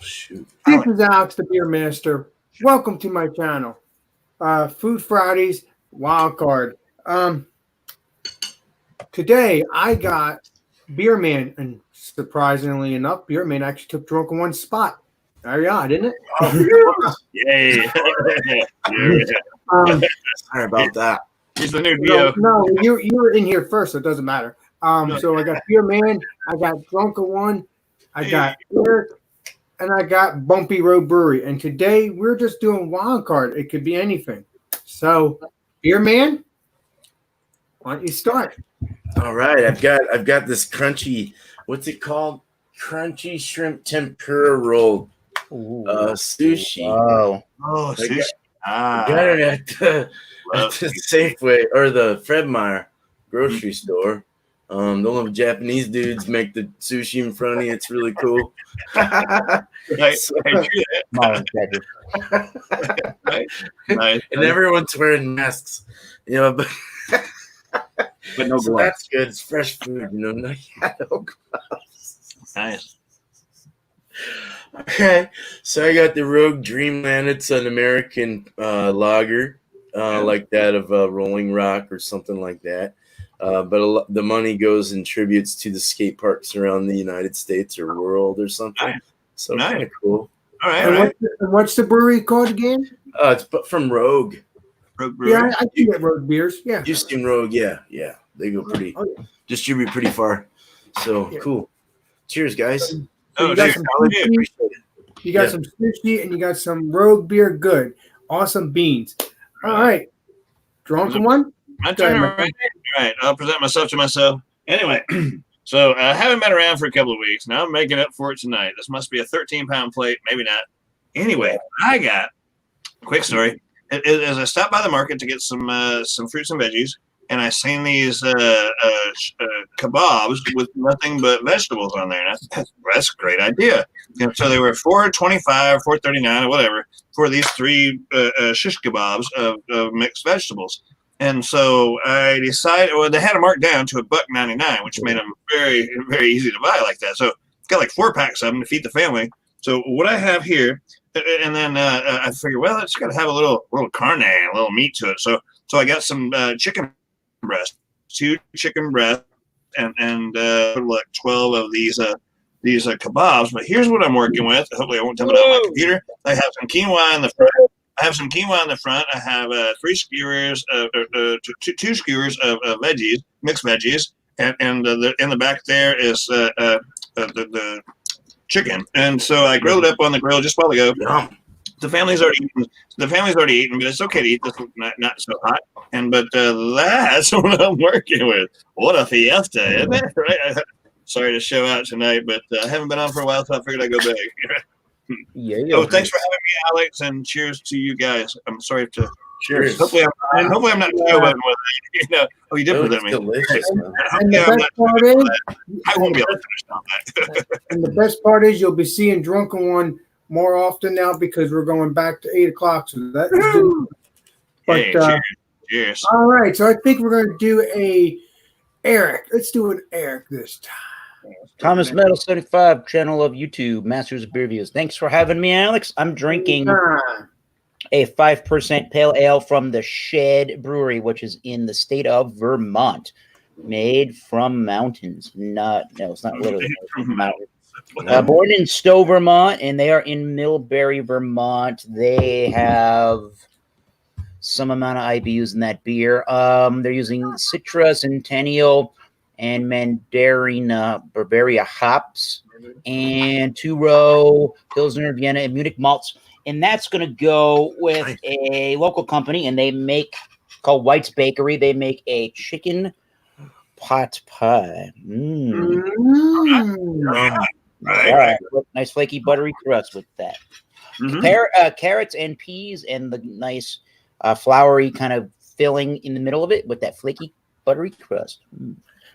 shoot. This is Alex, the Beer Master. Welcome to my channel. Food Fridays, wildcard. Today I got Beer Man, and surprisingly enough, Beer Man actually took Drunken One's spot. Very odd, isn't it? Yay. Sorry about that. He's the new Dio. No, you were in here first, so it doesn't matter. So I got Beer Man, I got Drunken One, I got Eric, and I got Bumpy Road Brewery. And today we're just doing wild card. It could be anything. So, Beer Man, why don't you start? All right, I've got this crunchy. What's it called? Crunchy shrimp tempura roll. Sushi. Oh, sushi. Got it at the Safeway or the Fred Meyer grocery store. The little Japanese dudes make the sushi in front of you. It's really cool. Nice. Nice. And everyone's wearing masks, but no so gloves. that's good. It's fresh food, no gloves. Nice. Okay, so I got the Rogue Dreamland. It's an American lager, like that of Rolling Rock or something like that. But the money goes in tributes to the skate parks around the United States or world or something. Nice. So kind of cool. All right. And what's the brewery called again? It's from Rogue. Rogue Brewery. Yeah, I can get Rogue beers. Yeah. You've seen Rogue, yeah. They go distribute pretty far. So cool. Cheers, guys. You got some sushi and you got some Rogue beer. Good. Awesome beans. All right. Drunken One? My turn, right. I'll present myself to myself. Anyway, so I haven't been around for a couple of weeks. Now I'm making up for it tonight. This must be a 13-pound plate. Maybe not. Anyway, I got, quick story, as I stopped by the market to get some fruits and veggies, and I seen these kebabs with nothing but vegetables on there. And that's a great idea. So they were $4.25, $4.39, or whatever for these three shish kebabs of mixed vegetables. And so I decided, they had them marked down to $1.99, which made them very, very easy to buy like that. So got like 4 packs of them to feed the family. So what I have here, and then I figured, well, it's got to have a little carne, a little meat to it. So I got some chicken breast, 2 chicken breasts, and like 12 of these kebabs. But here's what I'm working with. Hopefully I won't dump it on my computer. I have some quinoa in the front. I have 3 skewers, 2 skewers of veggies, mixed veggies, and in the back there is the chicken. And so I grilled it up on the grill just a while ago. Yum. The family's already eaten, but it's okay to eat this not so hot. But that's what I'm working with. What a fiesta, isn't it? Right? Sorry to show out tonight, but I haven't been on for a while, so I figured I'd go big. Yeah. Oh, thanks for having me, Alex, and cheers to you guys. I'm sorry to. Cheers. Hopefully I'm not showing with it. Oh, you did present me. Delicious, man. And the best part is, I won't be able to finish on that. and the best part is you'll be seeing Drunken One more often now because we're going back to 8 o'clock. So that is good. But Hey, cheers. all right, so I think we're going to do a Eric. Let's do an Eric this time. Thomas Metal 75 channel of YouTube, Masters of Beer Reviews. Thanks for having me, Alex. I'm drinking a 5% pale ale from the Shed Brewery, which is in the state of Vermont, made from mountains. It's not literally mountains. Born in Stowe, Vermont, and they are in Millbury, Vermont. They have some amount of IBUs in that beer. They're using Citra, Centennial, and Mandarina Bavaria hops, and 2-row Pilsner, Vienna, and Munich malts. And that's going to go with a local company, and they make, called White's Bakery. They make a chicken pot pie. Right. Nice flaky buttery crust with that. Carrots and peas, and the nice floury kind of filling in the middle of it with that flaky buttery crust.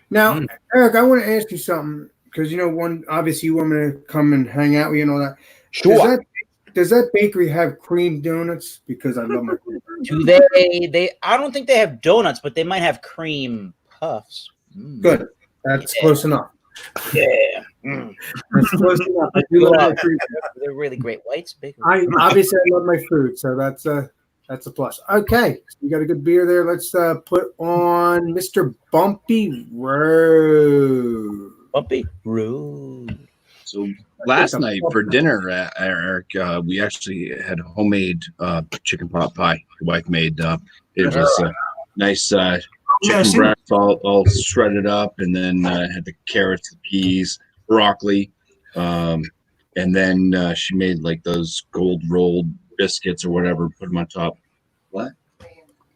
Now, Eric, I want to ask you something because obviously you want me to come and hang out with you and all that. Sure. Does that bakery have cream donuts? Because I love my cream donuts. Do they? I don't think they have donuts, but they might have cream puffs. Good. That's close enough. Yeah. That's close enough. I do love my food. They're really great. Whites, big. Obviously I love my food, so that's a plus. Okay, so you got a good beer there. Let's put on Mr. Bumpy Road. Bumpy Road. So last night for dinner, Eric, we actually had homemade chicken pot pie. My wife made. It was a nice chicken breast, all shredded up, and then had the carrots, the peas, broccoli, and then she made like those gold rolled biscuits or whatever. Put them on top. What?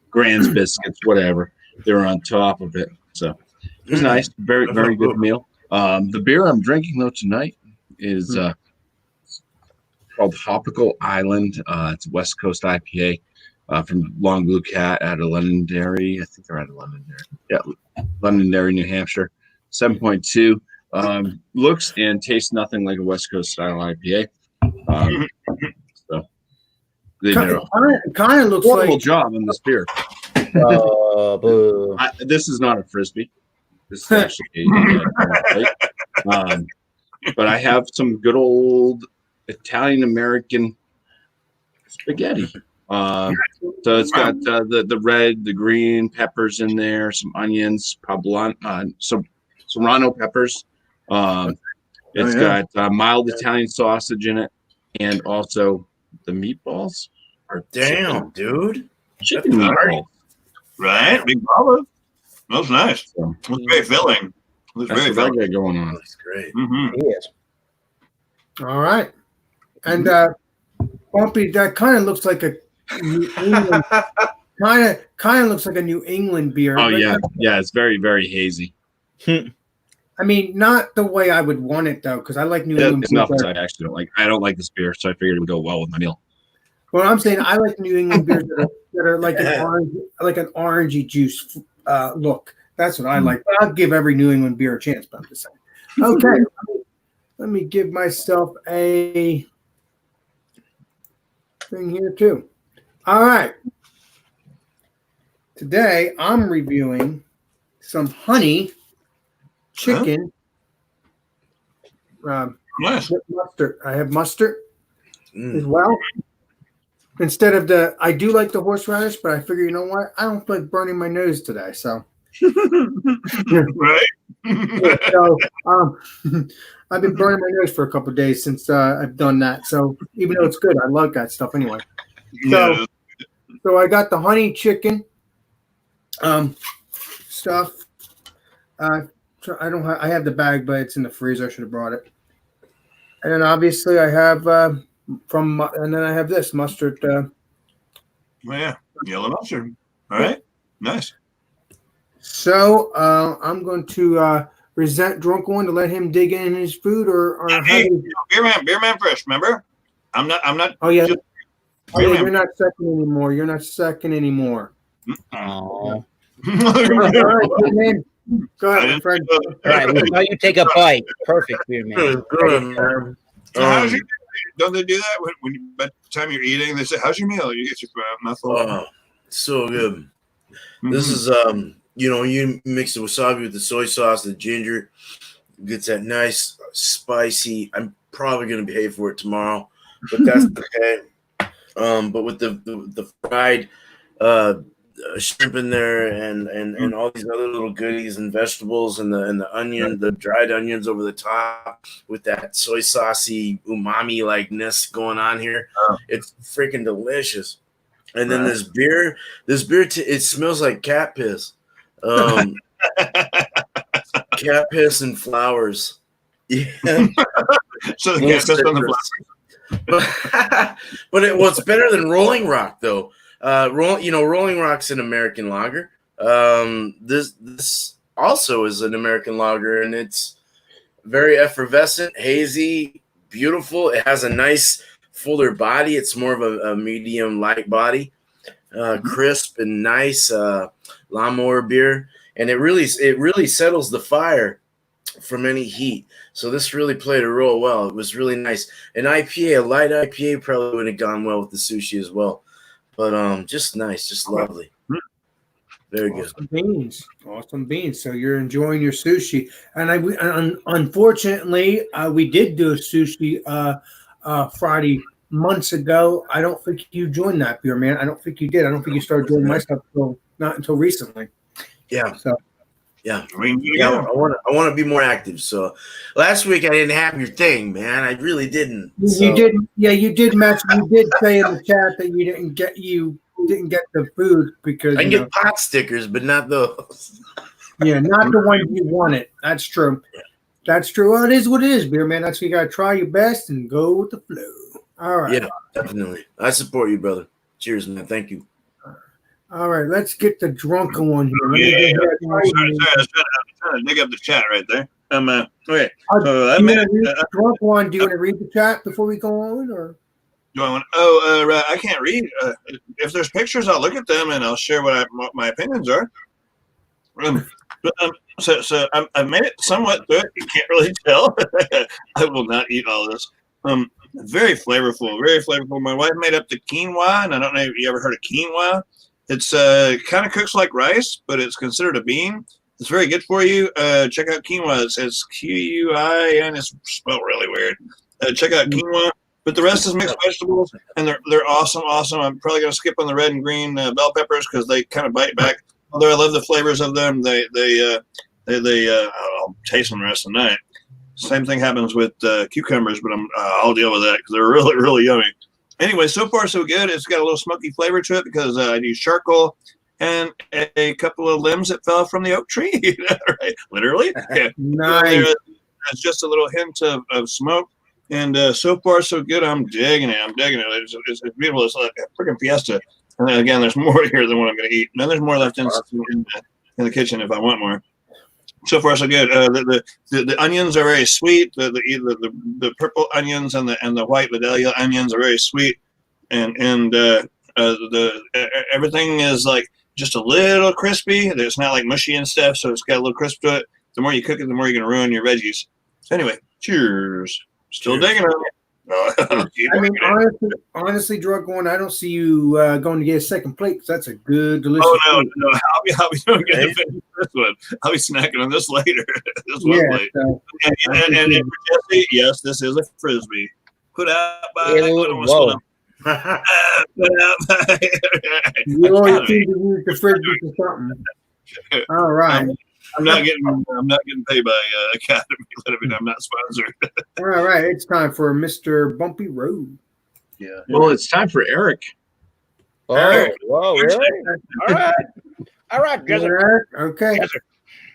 Grand's biscuits, whatever. They were on top of it, so it was nice. Very, very good meal. The beer I'm drinking though tonight is called Tropical Island. It's a West Coast IPA from Long Blue Cat out of Londonderry. I think they're out of Londonderry. Yeah, Londonderry, New Hampshire. 7.2. Looks and tastes nothing like a West Coast style IPA. So they did a kind of looks horrible like job on this beer. Boo. This is not a frisbee. This is actually but I have some good old Italian American spaghetti. So it's got the red, the green peppers in there, some onions, some serrano peppers. It's got mild Italian sausage in it, and also the meatballs are dude. Chicken meatballs. Right? Big olive. That's nice. So, Looks very filling. Looks that's very what I filling. got going on. That's great. Mm-hmm. Yes. all right. And Bumpy, that kind of looks like a New England, kind of looks like a New England beer. Oh but yeah, it's very, very hazy. I mean, not the way I would want it though, because I like New England It's beers. nothing I actually don't like. I don't like this beer, so I figured it would go well with my meal. Well, I'm saying I like New England beers that are like an orangey juice look. That's what I like. But I'll give every New England beer a chance. But I'm just saying. Okay, let me give myself a thing here too. All right. Today I'm reviewing some honey chicken. Nice. With mustard. I have mustard as Mm. well. Instead of I do like the horseradish, but I figure, you know what? I don't feel like burning my nose today. So, Right? so I've been burning my nose for a couple of days since I've done that. So even though it's good, I love that stuff anyway. Yeah. So I got the honey chicken stuff. I have the bag, but it's in the freezer. I should have brought it. And then obviously I have and then I have this mustard. Well, yeah. Yellow mustard. All right. Nice. So I'm going to resent Drunk One to let him dig in his food, or Hey, beer man first. Remember, I'm not. oh yeah, just- you're not second anymore. You're not second anymore. Oh. All right, good man. Go I ahead, didn't Fred. All right, well, now you take a bite. Perfect, beer man. Good, man. So how's your, don't they do that when by the time you're eating? They say, "How's your meal?" You get your mouth full. Oh, so good. Mhm. This is you mix the wasabi with the soy sauce, the ginger, gets that nice spicy. I'm probably gonna pay for it tomorrow, but that's okay. But with the fried shrimp in there and all these other little goodies and vegetables and the onion, the dried onions over the top with that soy saucy umami likeness going on here. It's freaking delicious. And then this beer, it smells like cat piss. Cat piss and flowers. Yeah. So the gas on the But it's better than Rolling Rock though. Rolling Rock's an American lager. This also is an American lager, and it's very effervescent, hazy, beautiful. It has a nice fuller body. It's more of a medium light body, crisp and nice lawnmower beer, and it really settles the fire from any heat. So this really played a role well. It was really nice. An IPA, a light IPA, probably would have gone well with the sushi as well. But just nice, just lovely. Very good. Awesome beans. So you're enjoying your sushi, and unfortunately, we did do a sushi Friday months ago. I don't think you joined that, beer man. I don't think you did. I don't think you started doing my stuff not until recently. Yeah. So. Yeah, I want to be more active. So last week I didn't have your thing, man. I really didn't. You didn't. Yeah, you did mention. You did say in the chat that you didn't get the food because I can get pot stickers, but not those. Yeah, not the ones you wanted. That's true. Yeah. That's true. Well, it is what it is, beer man. That's you gotta try your best and go with the flow. All right. Yeah, definitely. I support you, brother. Cheers, man. Thank you. All right, let's get the drunken one here. Sorry, I was trying to dig up the chat right there. Okay. So drunk one. Do you want to read the chat before we go on, or do I want? I can't read. If there's pictures, I'll look at them and I'll share what my opinions are. So I've made it somewhat through it. You can't really tell. I will not eat all this. Very flavorful, very flavorful. My wife made up the quinoa, and I don't know if you ever heard of quinoa. It's kind of cooks like rice, but it's considered a bean. It's very good for you. Check out quinoa. It says Quin. It's spelled really weird. Check out quinoa. But the rest is mixed vegetables, and they're awesome. I'm probably gonna skip on the red and green bell peppers because they kind of bite back. Although I love the flavors of them, I'll taste them the rest of the night. Same thing happens with cucumbers, but I'll deal with that because they're really, really yummy. Anyway, so far so good. It's got a little smoky flavor to it because I use charcoal and a couple of limbs that fell from the oak tree. Right? Literally. Yeah. Nice. There's just a little hint of smoke. And so far so good. I'm digging it. It's beautiful. It's like a freaking fiesta. And then again, there's more here than what I'm going to eat. And then there's more left in the kitchen if I want more. So far, so good. The onions are very sweet. The purple onions and the white Vidalia onions are very sweet, and everything is like just a little crispy. It's not like mushy and stuff, so it's got a little crisp to it. The more you cook it, the more you're gonna ruin your veggies. So anyway, cheers. Still digging on it. I mean, honestly, drug one. I don't see you going to get a second plate because that's a good, delicious. Oh no! I'll be doing good to finish this one. I'll be snacking on this later. This one late. And Jesse, yes, this is a frisbee. Put out by. Whoa. You always seem to use the frisbee for something. All right. I'm not getting paid by Academy. I'm not sponsored. All right, it's time for Mr. Bumpy Road. Yeah. Well, it's time for Eric. Oh, whoa, really? All right, Eric. Okay.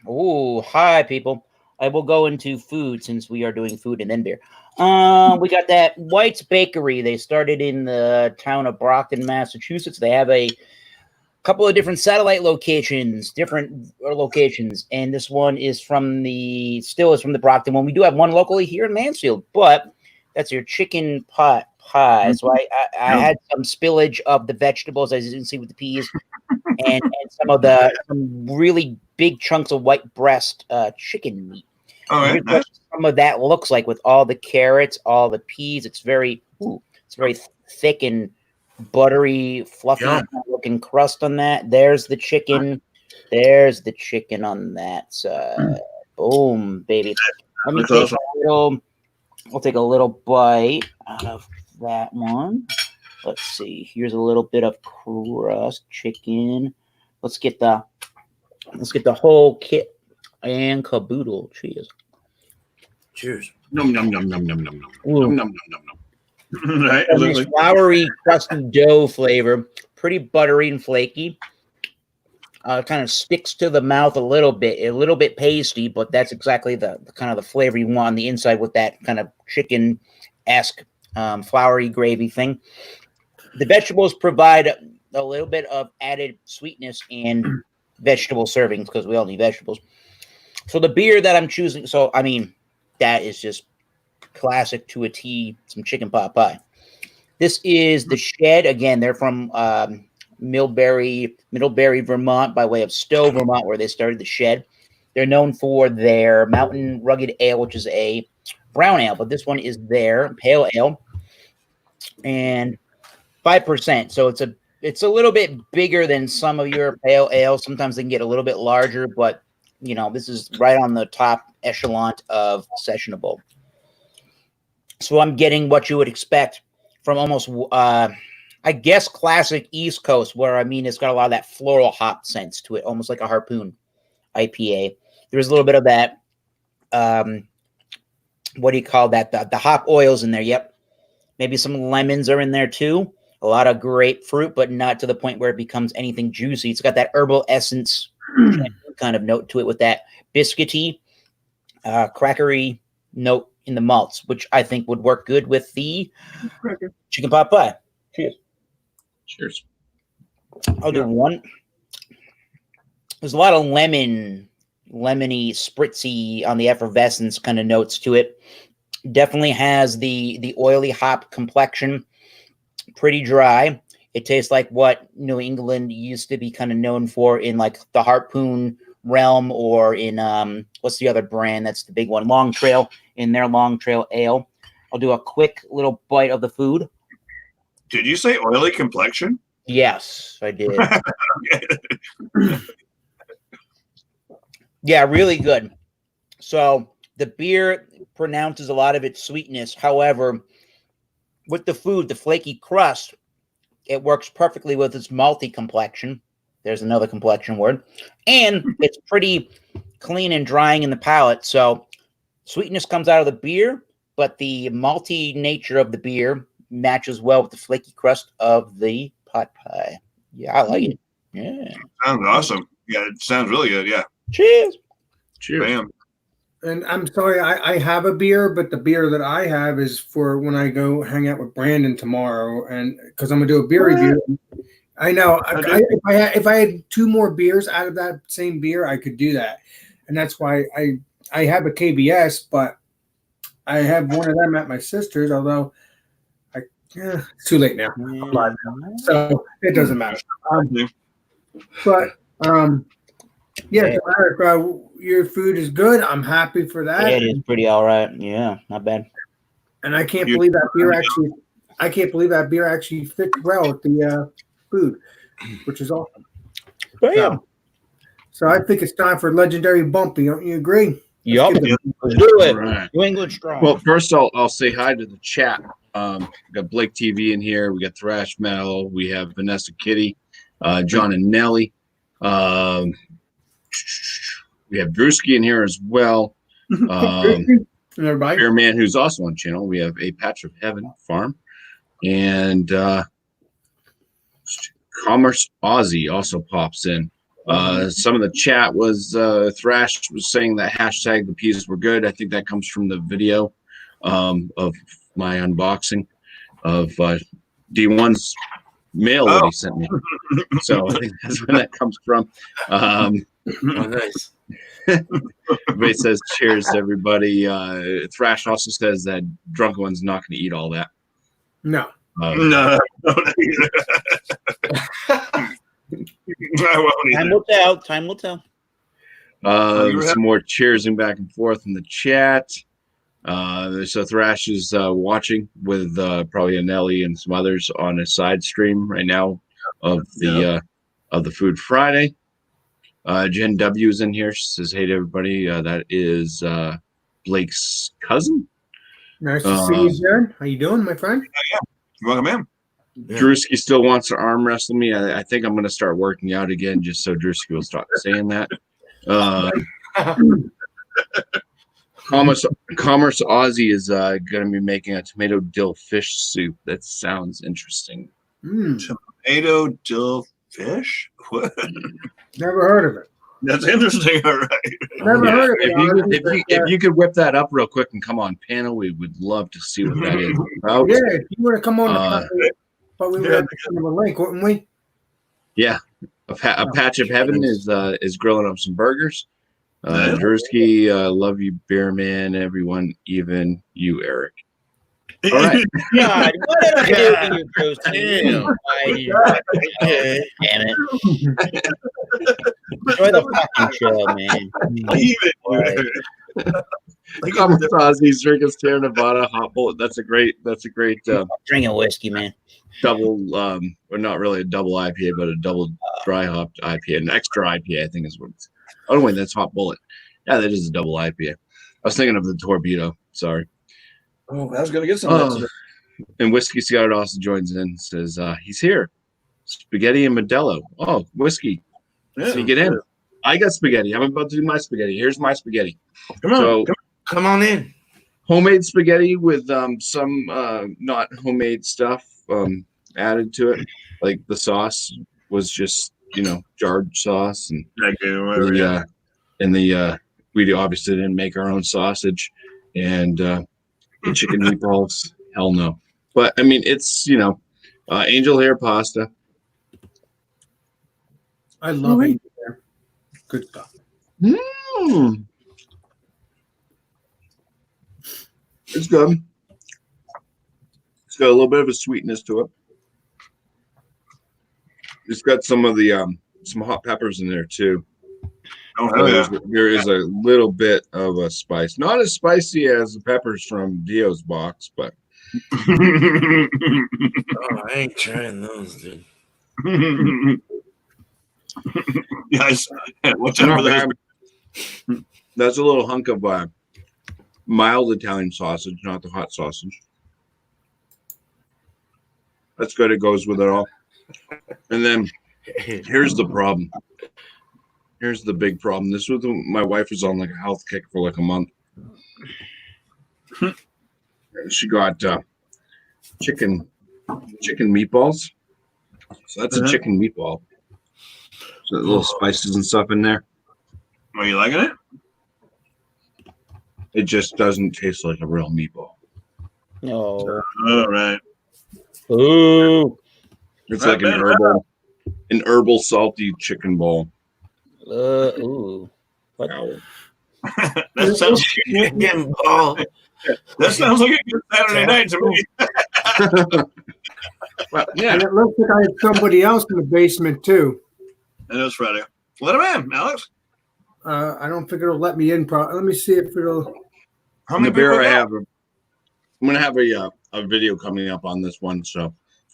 Oh, hi, people. I will go into food since we are doing food and then beer. We got that White's Bakery. They started in the town of Brockton, Massachusetts. They have a couple of different satellite locations, and this one is from the Brockton one. We do have one locally here in Mansfield, but that's your chicken pot pie. Mm-hmm. So I had some spillage of the vegetables, as you can see with the peas, and some really big chunks of white breast chicken meat. All right, nice. Some of that looks like with all the carrots, all the peas. It's very thick and buttery, fluffy looking crust on that. There's the chicken. There's the chicken on that side. Boom, baby. Let me take I'll take a little bite out of that one. Let's see. Here's a little bit of crust chicken. Let's get the whole kit and caboodle. Cheers. Cheers. Nom nom nom nom nom nom nom nom nom nom nom. Right, this floury, crusty dough flavor, pretty buttery and flaky. Kind of sticks to the mouth a little bit pasty, but that's exactly the kind of the flavor you want on the inside with that kind of chicken-esque floury gravy thing. The vegetables provide a little bit of added sweetness and vegetable servings because we all need vegetables. So the beer that I'm choosing, that is just classic to a T, some chicken pot pie. This is the Shed. Again, they're from Middlebury, Vermont, by way of Stowe, Vermont, where they started the Shed. They're known for their Mountain Rugged Ale, which is a brown ale, but this one is their pale ale, and 5%. So it's a It's a little bit bigger than some of your pale ales. Sometimes they can get a little bit larger, but this is right on the top echelon of sessionable. So I'm getting what you would expect from almost, I guess, classic East Coast, where it's got a lot of that floral hop sense to it, almost like a Harpoon IPA. There's a little bit of that. What do you call that? The hop oils in there. Yep. Maybe some lemons are in there too. A lot of grapefruit, but not to the point where it becomes anything juicy. It's got that herbal essence kind of note to it with that biscuity, crackery note in the malts, which I think would work good with the chicken pot pie. Cheers. Cheers. I'll do one. There's a lot of lemony, spritzy on the effervescence kind of notes to it. Definitely has the oily hop complexion. Pretty dry. It tastes like what New England used to be kind of known for in like the Harpoon realm, or in what's the other brand that's the big one? Long Trail, in their Long Trail Ale. I'll do a quick little bite of the food. Did you say oily complexion? Yes, I did. Yeah, really good. So the beer pronounces a lot of its sweetness. However, with the food, the flaky crust, it works perfectly with its malty complexion. There's another complexion word. And it's pretty clean and drying in the palate. So sweetness comes out of the beer, but the malty nature of the beer matches well with the flaky crust of the pot pie. Yeah, I like it. Yeah. Sounds awesome. Yeah, it sounds really good. Yeah. Cheers. Cheers. Bam. And I'm sorry, I have a beer, but the beer that I have is for when I go hang out with Brandon tomorrow, and because I'm gonna do a beer review. I know. If I had 2 more beers out of that same beer, I could do that, and that's why I have a KBS, but I have one of them at my sister's. Although it's too late now. I'm live now, so it doesn't matter. Yeah, so Eric, your food is good. I'm happy for that. It is pretty all right. Yeah, not bad. And I can't believe that beer actually fits well with the food, which is awesome. Bam. So I think it's time for legendary Bumpy. Don't you agree? Yup. Let's do it. Right. New England strong. Well, first I'll say hi to the chat. We got Blake TV in here. We got Thrash Metal. We have Vanessa Kitty, John and Nelly. We have Drewski in here as well. Beer Man, who's also on channel. We have A Patch of Heaven Farm. And Commerce Aussie also pops in. Some of the chat was Thrash was saying that hashtag the peas were good. I think that comes from the video of my unboxing of D1's mail that he sent me. So I think that's where that comes from. Nice. Everybody says cheers to everybody. Thrash also says that Drunken One's not going to eat all that. No. No. Time will tell. Some more cheersing back and forth in the chat. So Thrash is watching with probably Nelly and some others on a side stream right now of the Food Friday. Jen W is in here. She says, "Hey to everybody." That is Blake's cousin. Nice to see you, Jen. How you doing, my friend? Yeah. Welcome in. Drewski still wants to arm wrestle me. I think I'm going to start working out again just so Drewski will stop saying that. Commerce Aussie is going to be making a tomato dill fish soup. That sounds interesting. Tomato dill fish? What? Never heard of it. That's interesting. All right. Never heard of it. If you could whip that up real quick and come on panel, we would love to see what that is about. Yeah, if you were to come on but we would have to send them a link, wouldn't we? Yeah. A Patch of Heaven is grilling up some burgers. Drewski, love you, Beer Man, everyone, even you, Eric. All right. God, what did I do to you, Bruce? Damn it. Enjoy the fucking show, man. Kamikaze, he's drinking Sierra Nevada hot bullet. That's a great Drinking whiskey, man. double or not really a double IPA, but a double dry hopped IPA, an extra IPA, I think is what it's. Oh wait, that's hot bullet. Yeah, that is a double IPA. I was thinking of the torpedo. Sorry. Oh, I was gonna get some of that. And Whiskey Scott also joins in, says he's here. Spaghetti and Modelo. Oh, whiskey. Yeah. So you get in. I got spaghetti. I'm about to do my spaghetti. Here's my spaghetti. Come on. So Come on in. homemade spaghetti with some not homemade stuff added to it. Like the sauce was just jarred sauce, and we obviously didn't make our own sausage, and the chicken meatballs. Hell no. But I mean, it's angel hair pasta. I love angel hair. Good stuff. It's good. It's got a little bit of a sweetness to it. It's got some of the some hot peppers in there too. There is a little bit of a spice, not as spicy as the peppers from Dio's box, but I ain't trying those, dude. Yes. What's up with those? That's a little hunk of mild Italian sausage, not the hot sausage. That's good. It goes with it all. And then here's the problem. Here's the big problem. This was my wife was on like a health kick for like a month. She got chicken meatballs. So that's a chicken meatball. So little spices and stuff in there. Are you liking it? It just doesn't taste like a real meatball. No. All right. Ooh. It's like an herbal salty chicken ball. Ooh. What? That sounds Chicken ball. that sounds like a good Saturday night to me. Well, yeah. And it looks like I had somebody else in the basement too. And it was Friday. Let him in, Alex. I don't think it'll let me in. Let me see if it'll. How And many the beer people I got? have, I'm gonna have a video coming up on this one. So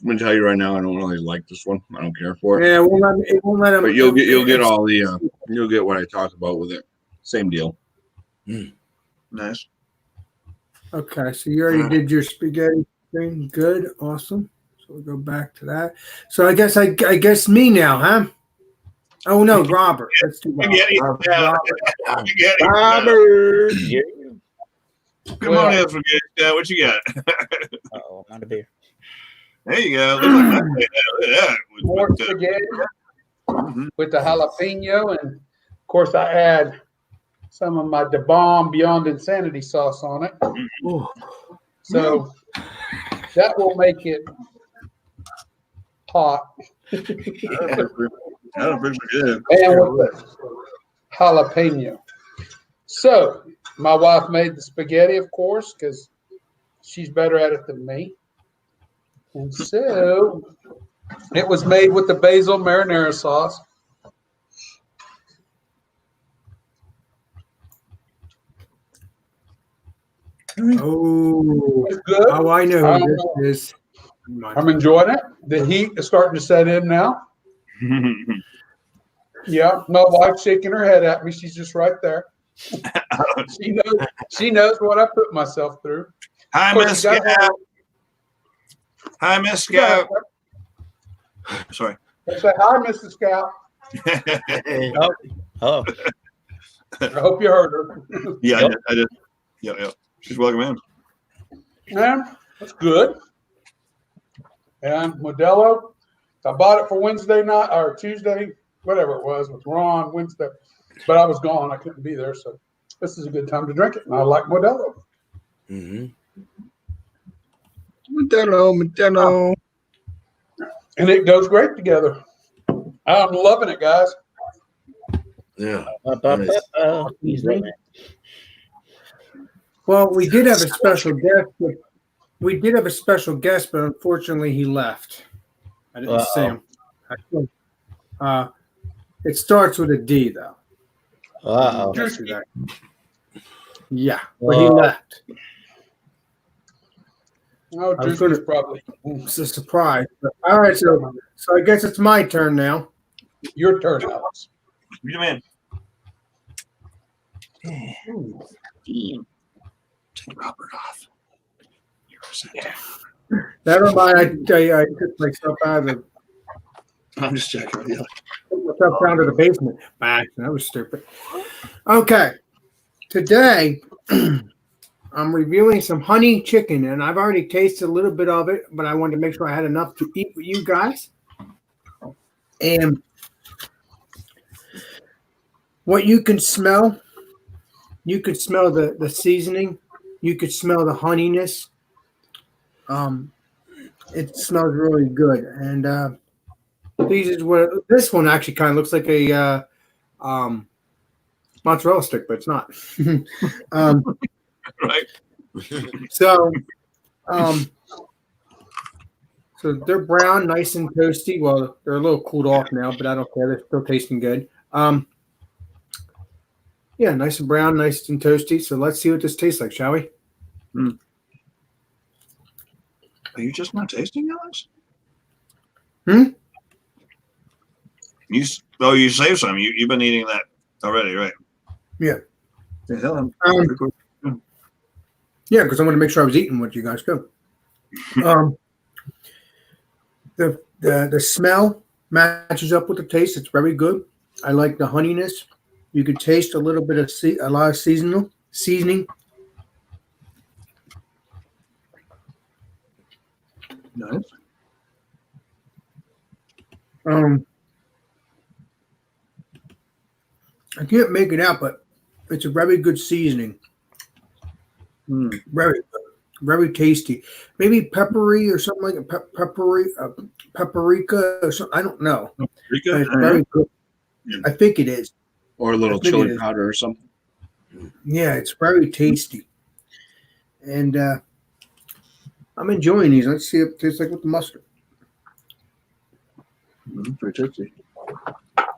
I'm gonna tell you right now, I don't really like this one. I don't care for it. Yeah, it won't let him. But you'll get all the you'll get what I talk about with it. Same deal. Nice. Okay, so you already did your spaghetti thing. Good, awesome. So we'll go back to that. So I guess me now, huh? Oh no, Robert. Let's do Robert. Robert. Yeah. Come on in, forget that. What you got? Oh, not a beer. There you go. Look like my- look at that. More spaghetti with the jalapeno, and of course I add some of my Da Bomb Beyond Insanity sauce on it. So that will make it hot. That was pretty good. And with the jalapeno. So my wife made the spaghetti, of course, because she's better at it than me. And so it was made with the basil marinara sauce. Oh, It's good. oh, I know who this is. I'm enjoying it. The heat is starting to set in now. Yeah, my wife's shaking her head at me. She's just right there. She knows what I put myself through. Hi, Of course, Miss you gotta Scout. have- Hi, Miss Scout. Sorry. Say hi, Mrs. Scout. Oh. I hope you heard her. Yeah, Yep. I did. Yeah. She's welcome in. Yeah, that's good. And Modelo, I bought it for Wednesday night or Tuesday, whatever it was, with Ron Wednesday, but I was gone. I couldn't be there, so this is a good time to drink it. And I like Modelo. Modelo. And it goes great together. I'm loving it, guys. Yeah. He's loving it. Well, we did have a special guest, but unfortunately he left. I didn't see him. It starts with a D, though. Uh-oh. Yeah, but he left. Oh, I was Drew's gonna- probably It's a surprise. But, all right, so I guess it's my turn now. your turn, Alex. You the man. Take Robert off. Never mind. I tell you, I took myself out of I'm just checking with you. took myself down to the basement. Bah, that was stupid. Okay, today I'm reviewing some honey chicken, and I've already tasted a little bit of it, but I wanted to make sure I had enough to eat with you guys. And what you can smell the seasoning, you could smell the honeyness. It smells really good, and this one actually kind of looks like a mozzarella stick, but it's not. Right. So they're brown, nice and toasty. Well, they're a little cooled off now, but I don't care. They're still tasting good. Yeah, nice and brown, nice and toasty. So let's see what this tastes like, shall we? Are you just not tasting, Alex? You saved some. You've been eating that already, right? Yeah. The hell, Yeah, because I want to make sure I was eating what you guys do. The smell matches up with the taste. It's very good. I like the honeyness. You could taste a little bit of a lot of seasoning. nice. I can't make it out, but it's a very good seasoning. Very good. Very tasty. Maybe peppery or something like paprika or something. I don't know. Paprika? It's very good. Yeah. I think it is. Or a little I think it chili is. powder or something. Yeah, it's very tasty. And I'm enjoying these. Let's see if it tastes like with the mustard. Pretty tasty.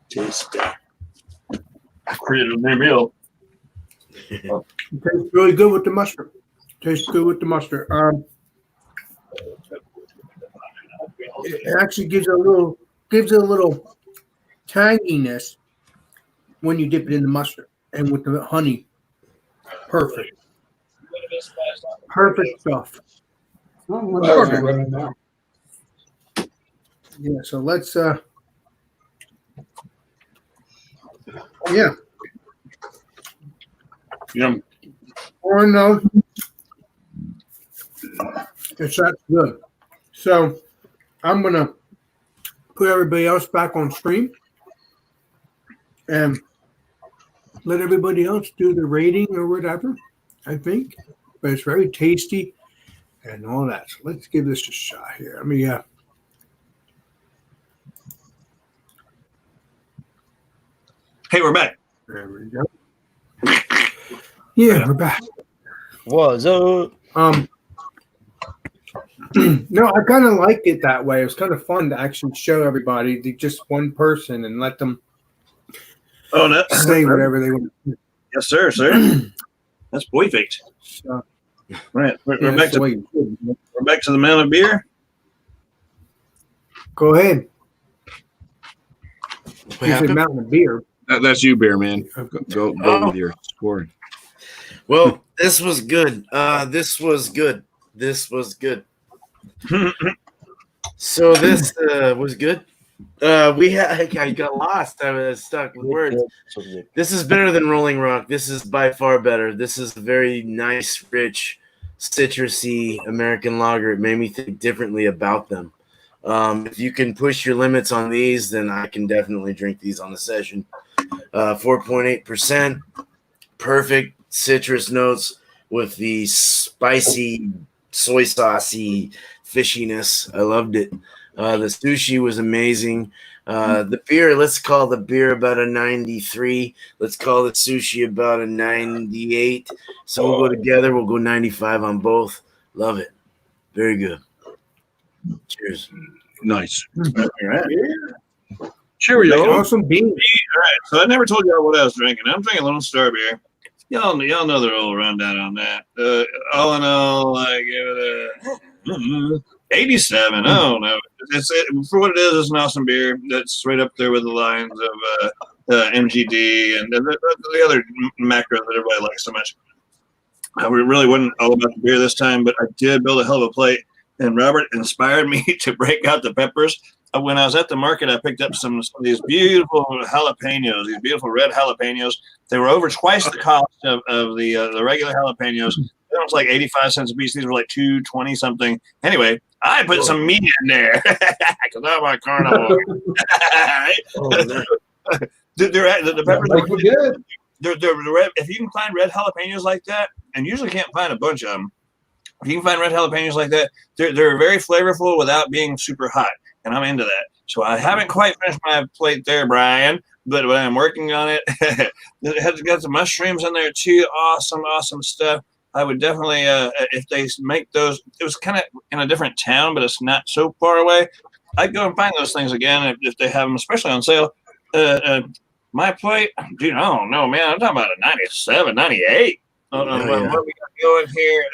Tasty. Created a new meal. It tastes really good with the mustard. Tastes good with the mustard. It actually gives it a little tanginess when you dip it in the mustard and with the honey. Perfect. Perfect stuff. Running now. Yeah, so let's yeah. Yum. Or no. It's that good. So I'm gonna put everybody else back on stream and let everybody else do the rating or whatever, I think. But it's very tasty and all that. So let's give this a shot here. I mean, yeah. Hey, we're back. There we go. Yeah, we're back. What's up? No, I kind of liked it that way. It was kind of fun to actually show everybody just one person and let them say whatever they want. Yes, sir. That's perfect. So, Right. We're yeah, back to we're back to the amount of beer. go ahead. What You said happened? mountain of beer. That's you, Bear Man. Go with your score. Well, this was good. This was good. So this was good. I got lost. I was stuck with words. This is better than Rolling Rock. This is by far better. This is a very nice, rich, citrusy American lager. It made me think differently about them. If you can push your limits on these, then I can definitely drink these on the session. 4.8%. Perfect citrus notes with the spicy, soy saucy fishiness. I loved it. The sushi was amazing. The beer, let's call the beer about a 93. Let's call the sushi about a 98. So we'll go together. We'll go 95 on both. Love it. Very good. Cheers. Nice. All right. Cheerio. Awesome beans. All right. So I never told you all what I was drinking. I'm drinking Lone Star beer. y'all know the little rundown on that. All in all, I give it a 87. Oh no, for what it is. It's an awesome beer. That's right up there with the lines of MGD and the other macros that everybody likes so much. I really wasn't all about the beer this time, but I did build a hell of a plate. And Robert inspired me to break out the peppers. When I was at the market, I picked up some of these beautiful jalapenos, these beautiful red jalapenos. They were over twice the cost of the regular jalapenos. It was like 85 cents a piece. These were like $2.20 something. Anyway, I put some meat in there because I'm a carnivore. The peppers are good. They're red. If you can find red jalapenos like that, and usually can't find a bunch of them, if you can find red jalapenos like that, they're very flavorful without being super hot, and I'm into that. So I haven't quite finished my plate there, Brian, but I'm working on it. It has got some mushrooms in there too. Awesome stuff. I would definitely, if they make those, it was kind of in a different town, but it's not so far away. I'd go and find those things again if they have them, especially on sale. My plate, dude, I don't know, man. I'm talking about a 97, 98. What we got going here?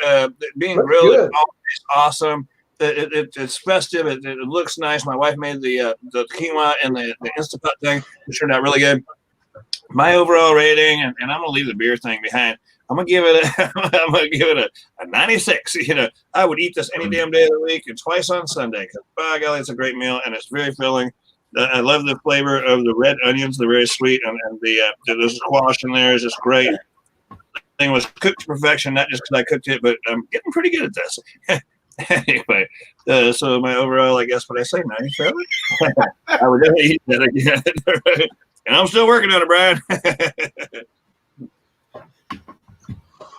Being grilled is always awesome. It's festive. It looks nice. My wife made the quinoa and the Instapot thing. It turned out really good. My overall rating, and I'm gonna leave the beer thing behind. I'm gonna give it a 96. You know, I would eat this any damn day of the week and twice on Sunday because by golly, it's a great meal and it's very filling. I love the flavor of the red onions. They're very sweet, and the squash in there is just great. The thing was cooked to perfection, not just because I cooked it, but I'm getting pretty good at this. Anyway, so my overall, I guess, what I say, 97? I would definitely eat that again. And I'm still working on it, Brian.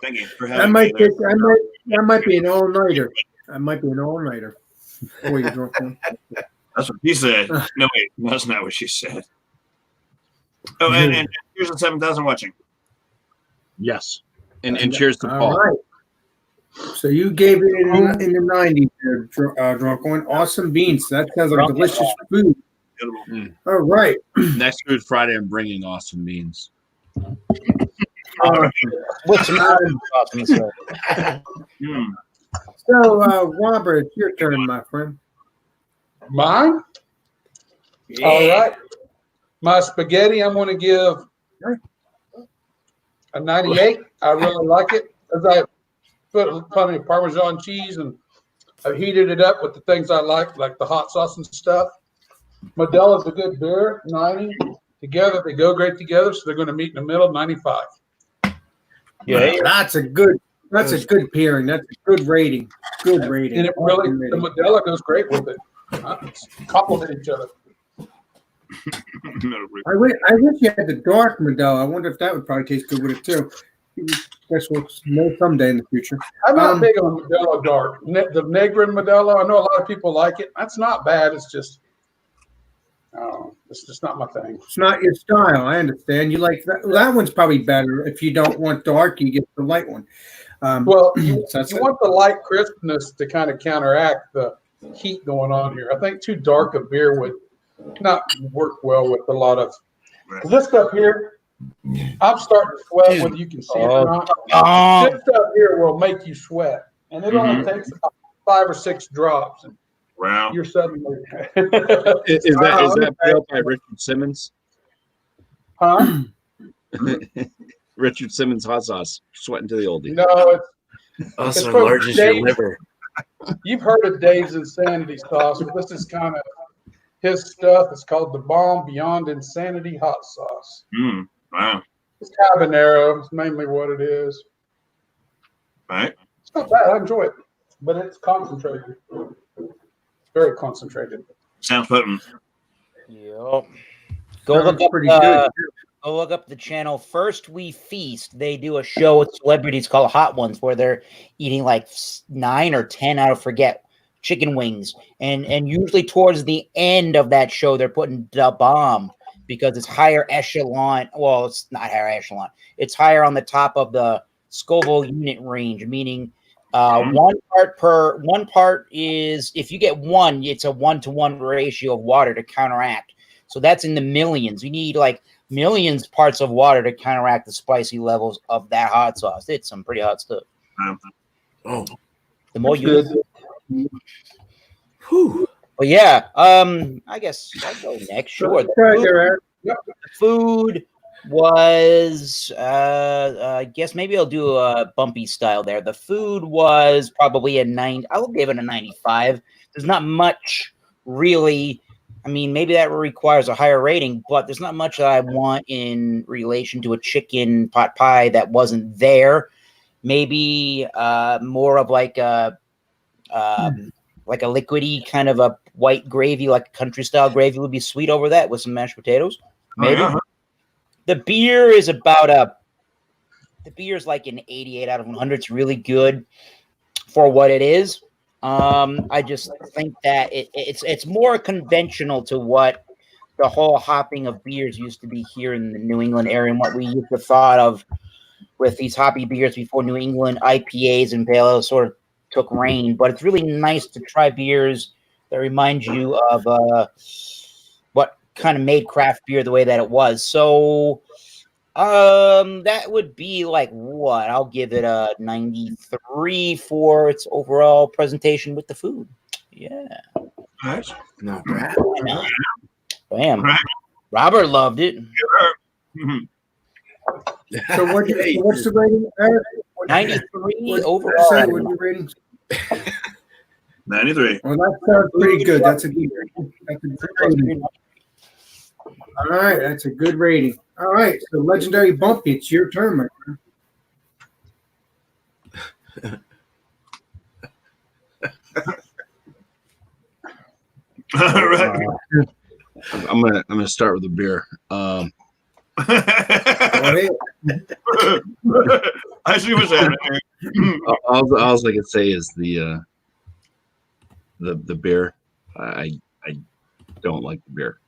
Thank you for having me. That might be an all-nighter. That might be an all-nighter. Before you drunk one. That's what she said. No, wait, that's not what she said. Oh, and here's the 7,000 watching. Yes. And cheers to Paul. All right. So you gave it in the 90s there, drunk one. Awesome beans. That sounds like delicious food. All right. Next Food Friday, I'm bringing awesome beans. With some awesome stuff. So, Robert, it's your turn, my friend. Mine? Yeah. All right. My spaghetti, I'm going to give a 98. I really like it. As I put plenty of Parmesan cheese and I've heated it up with the things I like the hot sauce and stuff. Modelo's a good beer, 90. Together, they go great together, so they're going to meet in the middle, 95. Yeah, that's a good pairing. That's a good rating. Good rating. And it really, the Modelo goes great with it. Complement each other. I wish you had the dark Modelo. I wonder if that would probably taste good with it too. Guess we'll know someday in the future. I'm not big on Modelo dark. The Negrin Modelo, I know a lot of people like it. That's not bad. It's just, it's just not my thing. It's not your style. I understand. You like that. That one's probably better. If you don't want dark, you get the light one. Well, you want the light crispness to kind of counteract the heat going on here. I think too dark a beer would not work well with a lot of this stuff here. I'm starting to sweat, whether you can see it or not. This stuff here will make you sweat, and it only takes about 5 or 6 drops. And wow! You're suddenly is that built by Richard Simmons? Huh? Richard Simmons hot sauce, sweating to the oldie. No, it's large as your liver. You've heard of Dave's Insanity sauce. This is kind of his stuff. It's called the Bomb Beyond Insanity hot sauce. Wow. It's habanero. It's mainly what it is. Right. It's not bad. I enjoy it, but it's concentrated. Very concentrated. Sounds potent. Yep. Go look up the channel First We Feast. They do a show with celebrities called Hot Ones where they're eating like 9 or 10, I forget, chicken wings. And usually towards the end of that show, they're putting the bomb because it's higher echelon. Well, it's not higher echelon. It's higher on the top of the Scoville unit range, meaning one part is, if you get 1, it's a 1-to-1 ratio of water to counteract. So that's in the millions. You need like millions parts of water to counteract the spicy levels of that hot sauce. It's some pretty hot stuff. Oh, The more you good. whew. But yeah, I guess I'll go next. Sure. The food was, I guess maybe I'll do a bumpy style there. The food was probably a 9. I will give it a 95. There's not much really. I mean, maybe that requires a higher rating, but there's not much that I want in relation to a chicken pot pie that wasn't there. Maybe more of like a liquidy kind of a white gravy, like a country style gravy would be sweet over that with some mashed potatoes. Maybe. Oh, yeah. The beer is the beer is like an 88 out of 100. It's really good for what it is. I just think that it's more conventional to what the whole hopping of beers used to be here in the New England area and what we used to thought of with these hoppy beers before New England IPAs and pale ales sort of took reign. But it's really nice to try beers that remind you of what kind of made craft beer the way that it was. So that would be like what? I'll give it a 93 for its overall presentation with the food. Yeah. Nice. Not bad. Bam. Right. Robert loved it. Mhm. So what's the rating, Eric? 93 What overall. are you rating? 93. Well, that sounds pretty good. That's a good rating. All right, that's a good rating. All right, so Legendary Bumpy, it's your turn, my friend. All right. I'm gonna start with the beer. Go ahead. I see what's happening. All I can say is the beer. I don't like the beer.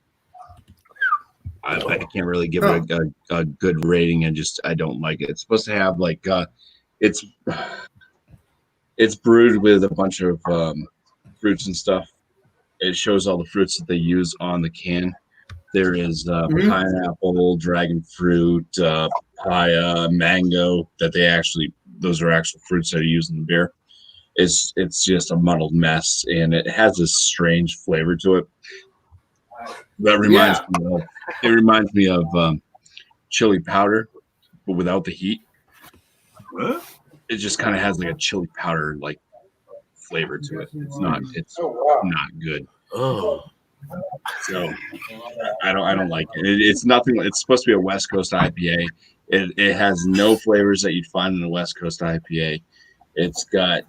I can't really give it a good rating. I don't like it. It's supposed to have like it's brewed with a bunch of fruits and stuff. It shows all the fruits that they use on the can. There is pineapple, dragon fruit, papaya, mango. Those are actual fruits that are used in the beer. It's just a muddled mess, and it has this strange flavor to it. That reminds me of chili powder, but without the heat. What? It just kind of has like a chili powder like flavor to it. It's not good. Oh, So I don't like it. It's nothing. It's supposed to be a West Coast IPA. It has no flavors that you'd find in a West Coast IPA. It's got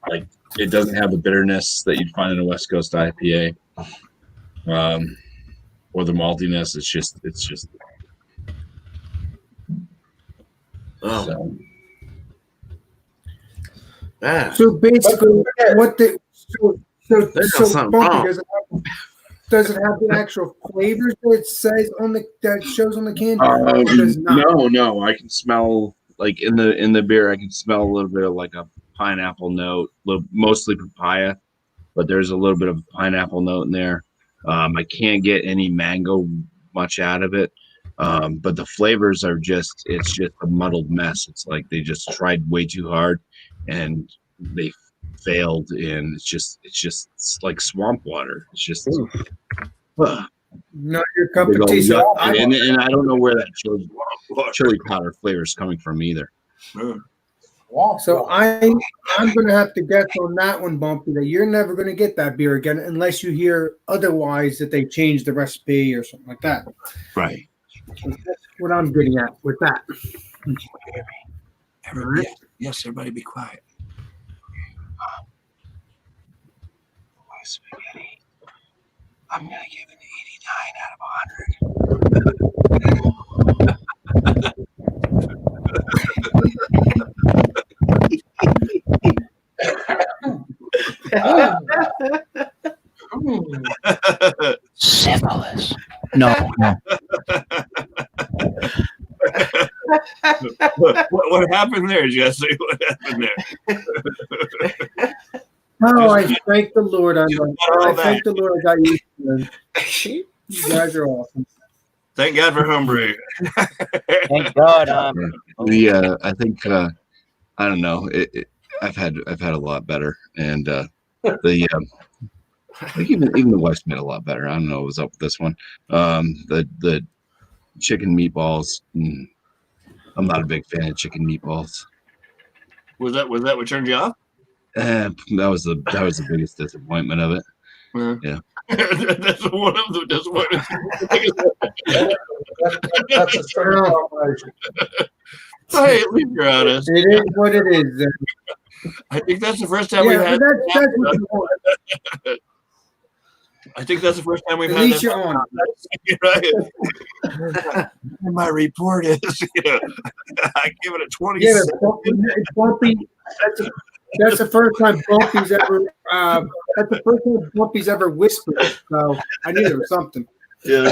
like it doesn't have the bitterness that you'd find in a West Coast IPA. Or the maltiness. It's just oh. so. Ah. So basically, what the There's something Bumpy wrong. does it have the actual flavors that it says that shows on the can? Or it does not? No. I can smell like in the beer. I can smell a little bit of like a pineapple note, mostly papaya, but there's a little bit of a pineapple note in there. I can't get any mango much out of it, but the flavors are it's just a muddled mess. It's like they just tried way too hard and they failed, and it's like swamp water. It's just Not your cup of tea. So and I don't know where that chili powder flavor is coming from either. So I'm going to have to guess on that one, Bumpy, that you're never going to get that beer again unless you hear otherwise that they changed the recipe or something like that. Right. So that's what I'm getting at with that. Everybody, yes, everybody be quiet. Spaghetti. I'm gonna give it an 89 out of 100. Syphilis. No. What happened there, Jesse? What happened there? Oh, I thank the Lord. I thank the Lord I got you. You guys are awesome. Thank God for homebrew. Thank God. I think I don't know. I've had a lot better, and I think even the wife's made a lot better. I don't know what was up with this one. The chicken meatballs. I'm not a big fan of chicken meatballs. Was that what turned you off? That was the biggest disappointment of it. Yeah. That's one of the disappointments. That's a strong combination. Hey, at least you're honest. It is what it is. I think that's the first time Yeah, we've had. but that's what you want. I think that's the first time we've At had. least you're on. Right. My report is, I give it a 20. Yeah, Bumpy. That's the first time Bumpy's ever. That's the first time Bumpy's ever whispered. So I knew there was something. Yeah,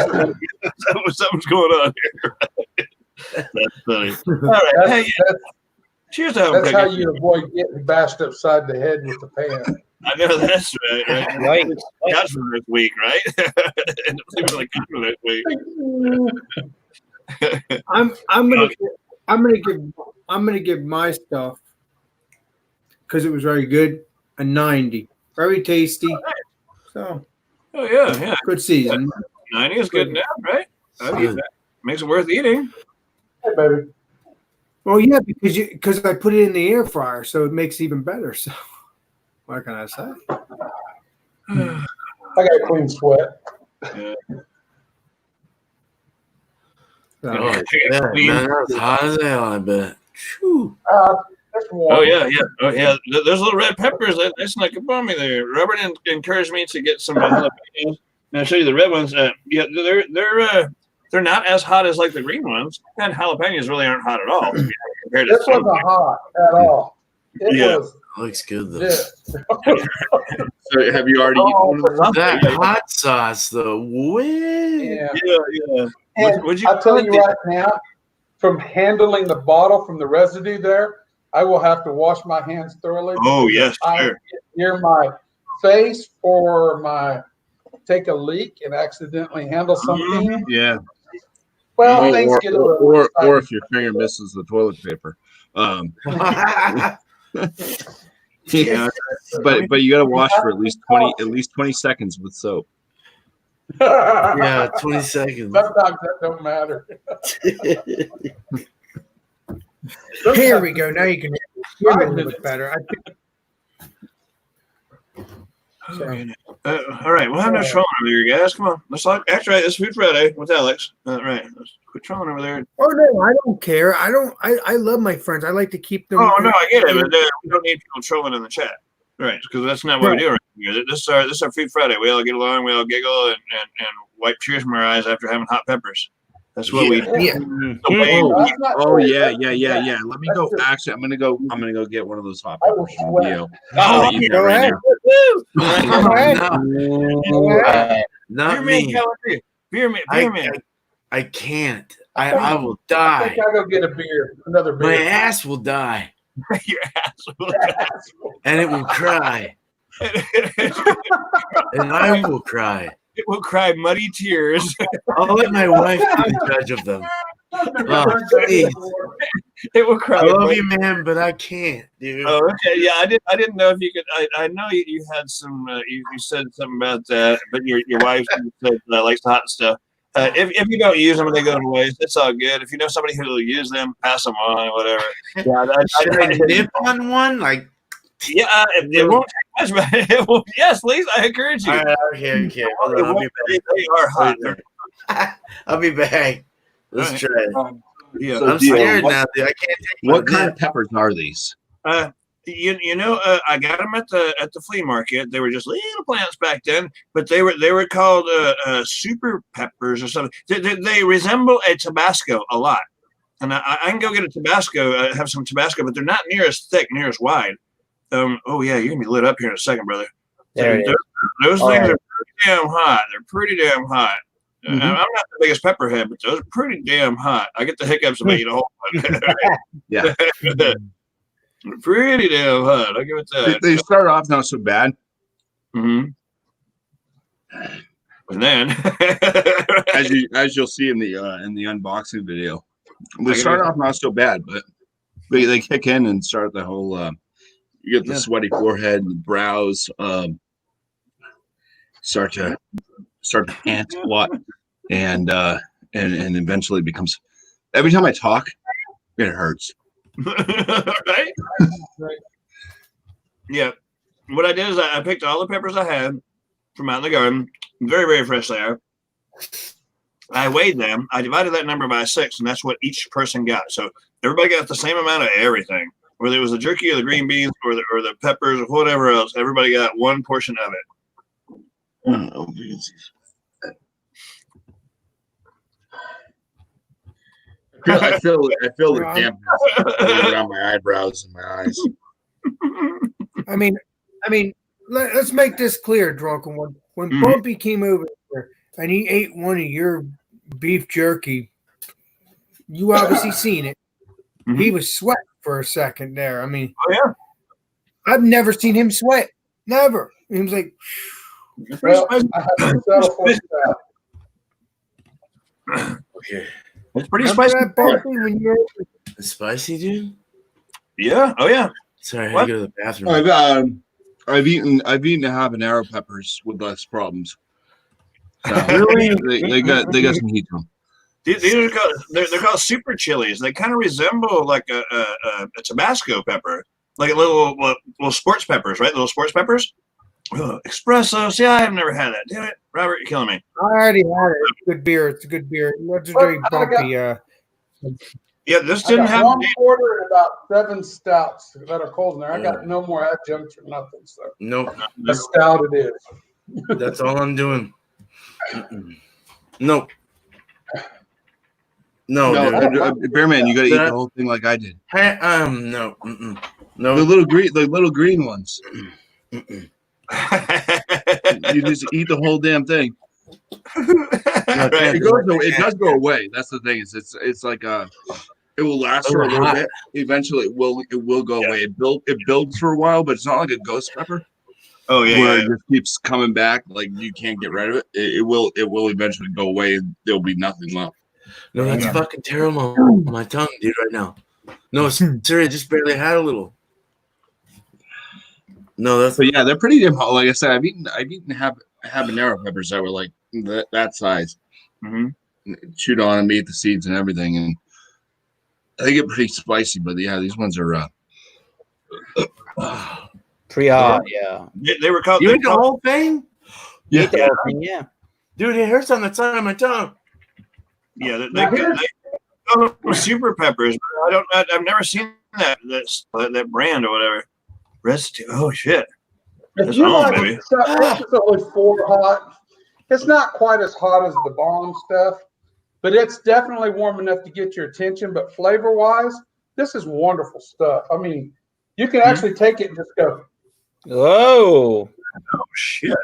something's going on here. That's funny. All right, hey, cheers to That's how you avoid getting bashed upside the head with the pan. I know that's right. Right. Couch for this week, right? And it seems like for this week. I'm gonna give my stuff because it was very good a 90, very tasty. So Oh yeah. good season. 90 is good enough, right? I mean, that makes it worth eating. Hey, baby. Well, yeah, because I put it in the air fryer, so it makes it even better. So what can I say? I got a clean sweat. Yeah. So, Oh, yeah, man, that's hot as hell, I bet. Whew. That's warm. Oh yeah. Those little red peppers, they snuck up on me there. Robert encouraged me to get some jalapenos. And I'll show you the red ones. Yeah, they're not as hot as like the green ones. And jalapenos really aren't hot at all compared to This wasn't hot at all. It was. Looks good though. This. So have you already eaten one of those? That hot sauce though. Way. Yeah. Yeah. And I'll tell you right now, from handling the bottle from the residue there, I will have to wash my hands thoroughly. Oh yes, I sure. near my face or take a leak and accidentally handle something. Yeah. Well, things get a little or if your finger misses the toilet paper. Yeah. But you got to wash for at least 20 seconds with soap. Yeah, 20 seconds. Sometimes that don't matter. here we go. Now you can hear me a little bit better. All right, we'll have no trolling over here, guys. Come on, let's actually it's Food Friday with Alex. All right, let's quit trolling over there. Oh no, I don't care. I love my friends. I like to keep them. Oh no, I get it, but we don't need people trolling in the chat, right? Because that's not what we do right here. This is our Food Friday. We all get along, we all giggle, and wipe tears from our eyes after having hot peppers. That's what we do. Yeah. Oh yeah. Let me go. Actually, I'm gonna go get one of those hot I will peppers. sweat. Go ahead. Not Beer me. man, beer man. I can't. I will I die. think I'll go get a beer, another My beer. ass will die, Your asshole. and it will cry, and I will cry. It will cry muddy tears. I'll let my wife be the judge of them. Oh, please. It will cry. I love you, man, but I can't, dude. Oh, okay. Yeah, I didn't know if you could. I know you had some. You said something about that, but your wife said likes hot stuff. If you don't use them and they go to waste, it's all good. If you know somebody who will use them, pass them on, whatever. Yeah, Should I nip on one? Like, yeah, it won't take much, but it will. Yes, please. I encourage you. all right, okay. Hold on, I'll be back. They are hot. I'll be back. Let's try it. Yeah. So I'm scared now, dude. I can't take What my kind nip. of peppers are these? You know, I got them at the flea market. They were just little plants back then, but they were called super peppers or something. They resemble a Tabasco a lot, and I can go get a Tabasco, have some Tabasco, but they're not near as thick, near as wide. Oh yeah, you're gonna be lit up here in a second, brother. There it is. Those All things right. are pretty damn hot. They're pretty damn hot. I'm not the biggest pepperhead, but those are pretty damn hot. I get the hiccups about eating a whole one. Yeah. Pretty damn hot. I'll give it that. They start off not so bad, Mm-hmm. And then, as you'll see in the unboxing video, they start off not so bad, but they kick in and start the whole. You get the sweaty forehead and the brows start to pant a lot, and eventually becomes. Every time I talk, it hurts. right? Yeah. What I did is I picked all the peppers I had from out in the garden, very, very fresh there. I weighed them. I divided that number by 6, and that's what each person got. So everybody got the same amount of everything, whether it was the jerky or the green beans or the peppers or whatever else. Everybody got one portion of it. I feel the dampness around my eyebrows and my eyes. I mean, let's make this clear, Drunken One. When Bumpy came over here and he ate one of your beef jerky, you obviously seen it. Mm-hmm. He was sweating for a second there. I mean, I've never seen him sweat. Never. He was like, well, I have to settle for that. Okay. It's pretty spicy. It's spicy, dude? Yeah. Oh, yeah. Sorry, I had to go to the bathroom. I've eaten habanero peppers with less problems. So really? They got some heat to them. They're called super chilies. They kind of resemble like a Tabasco pepper, like a little sports peppers, right? Little sports peppers. Espresso. See, I have never had that. Damn it, Robert, you're killing me. I already had it. It's a good beer. It's a good beer. Legendary Bumpy. Yeah, this didn't have 1 quarter and about 7 stouts that are cold in there. I got no more adjuncts or nothing. So nope. A stout it is. That's all I'm doing. Nope. No, Bearman, you got to eat the whole thing like I did. No. No. The little green ones. You just eat the whole damn thing. It does go away. That's the thing. It's like it will last for a little bit. Eventually, it will go away. It builds for a while, but it's not like a ghost pepper. Oh yeah, where it just keeps coming back. Like you can't get rid of it. It will eventually go away, and there'll be nothing left. No, that's fucking terrible on my tongue, dude. Right now. No, sorry, I just barely had a little. No, that's. But yeah, they're pretty damn hot. Like I said, I've eaten habanero peppers that were like that size. Mm-hmm. Chewed on them, ate the seeds and everything, and they get pretty spicy. But yeah, these ones are pretty hot. Yeah, they were called. You ate the whole thing? Yeah, the whole thing, yeah. Dude, it hurts on the side of my tongue. Yeah, they call them super peppers. But I've never seen that brand or whatever. Residue. Oh shit! If you like it, it's only 4 hot. It's not quite as hot as the bomb stuff, but it's definitely warm enough to get your attention. But flavor-wise, this is wonderful stuff. I mean, you can actually take it and just go. Oh shit!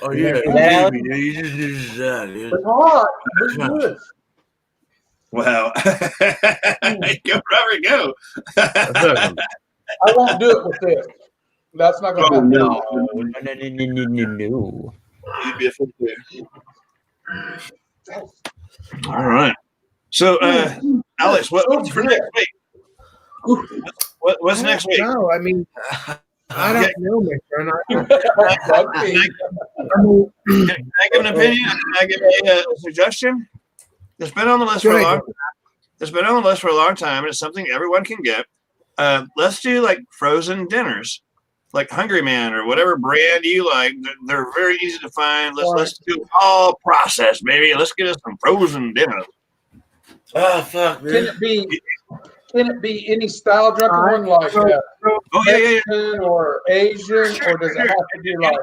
Oh yeah, you just do that, dude. It's hot. It's good. Wow! Go, Robert, go. I won't do it with this. That's not going to happen. No. You'd be a fool. All right. So, Alex, what's for next week? What's next week? No, I mean, I don't know, my friend. Can I give an opinion? Can I give a suggestion? It's been on the list for a long time. It's been on the list for a long time, and it's something everyone can get. Let's do like frozen dinners, like Hungry Man or whatever brand you like. They're very easy to find. Let's do all processed, baby. Let's get us some frozen dinners. Oh fuck, man. Can it be any style Drunken One like Mexican or Asian, or does it have to be like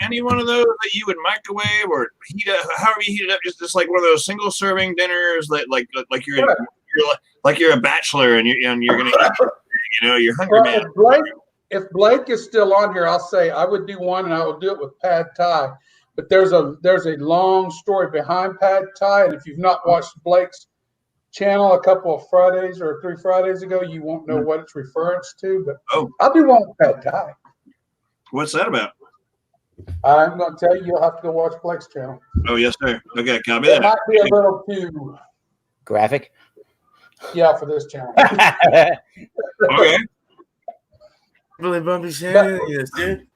any one of those that you would microwave or heat up, however you heat it up, just like one of those single serving dinners that like you're a bachelor and you're gonna eat, you're hungry, man. If Blake is still on here, I'll say I would do one, and I will do it with pad thai. But there's a long story behind pad thai, and if you've not watched Blake's channel a couple of Fridays or 3 Fridays ago, you won't know what it's reference to. But I'll do one with pad thai. What's that about? I'm going to tell you, you'll have to go watch Flex Channel. Oh, yes, sir. Okay, copy It that. might be a little too, Graphic. yeah, for this channel. Okay. Really bumpy shenanigans, dude.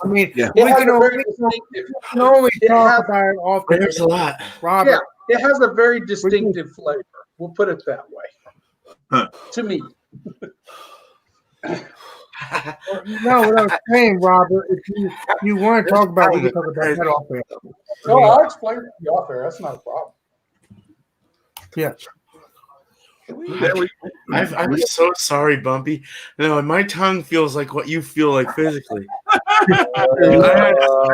I mean, Yeah. we It has can a only, very distinctive. we can only It talk has- about it off the There's a lot. Robert. Yeah, it has a very distinctive flavor. We'll put it that way. Huh. To me. No, what I was saying, Robert, if you want to talk about it, we can talk about that off there. No, I'll explain it to you off there. That's not a problem. Yeah. I'm so sorry, Bumpy. No, my tongue feels like what you feel like physically. I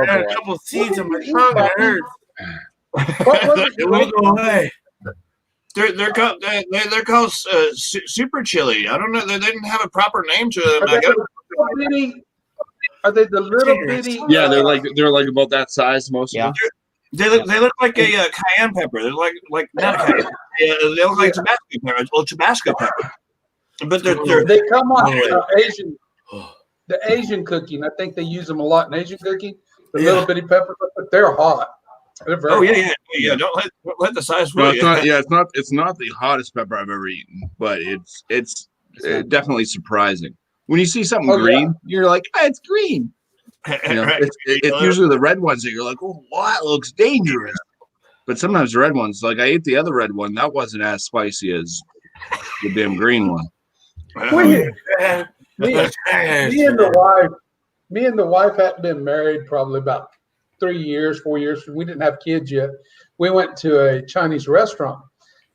had a couple of seeds on my tongue. It hurts. What was it? It won't go away. They're called super chili. I don't know. They didn't have a proper name to them. Are they the little bitty? Yeah, they're like about that size, most of them. They look like a cayenne pepper. They're like not a cayenne. Yeah, they look like Tabasco pepper, or Tabasco pepper. But they're They come on Asian, the Asian cooking. I think they use them a lot in Asian cooking. The little bitty peppers, but they're hot. They're very hot. Don't let the size No, fool it's you. not. Yeah, it's not the hottest pepper I've ever eaten, but it's definitely surprising. When you see something green, you're like, it's green. You know, it's usually the red ones that you're like, oh, that looks dangerous. But sometimes the red ones, like I ate the other red one, that wasn't as spicy as the damn green one. Me and the wife hadn't been married probably about 4 years. We didn't have kids yet. We went to a Chinese restaurant,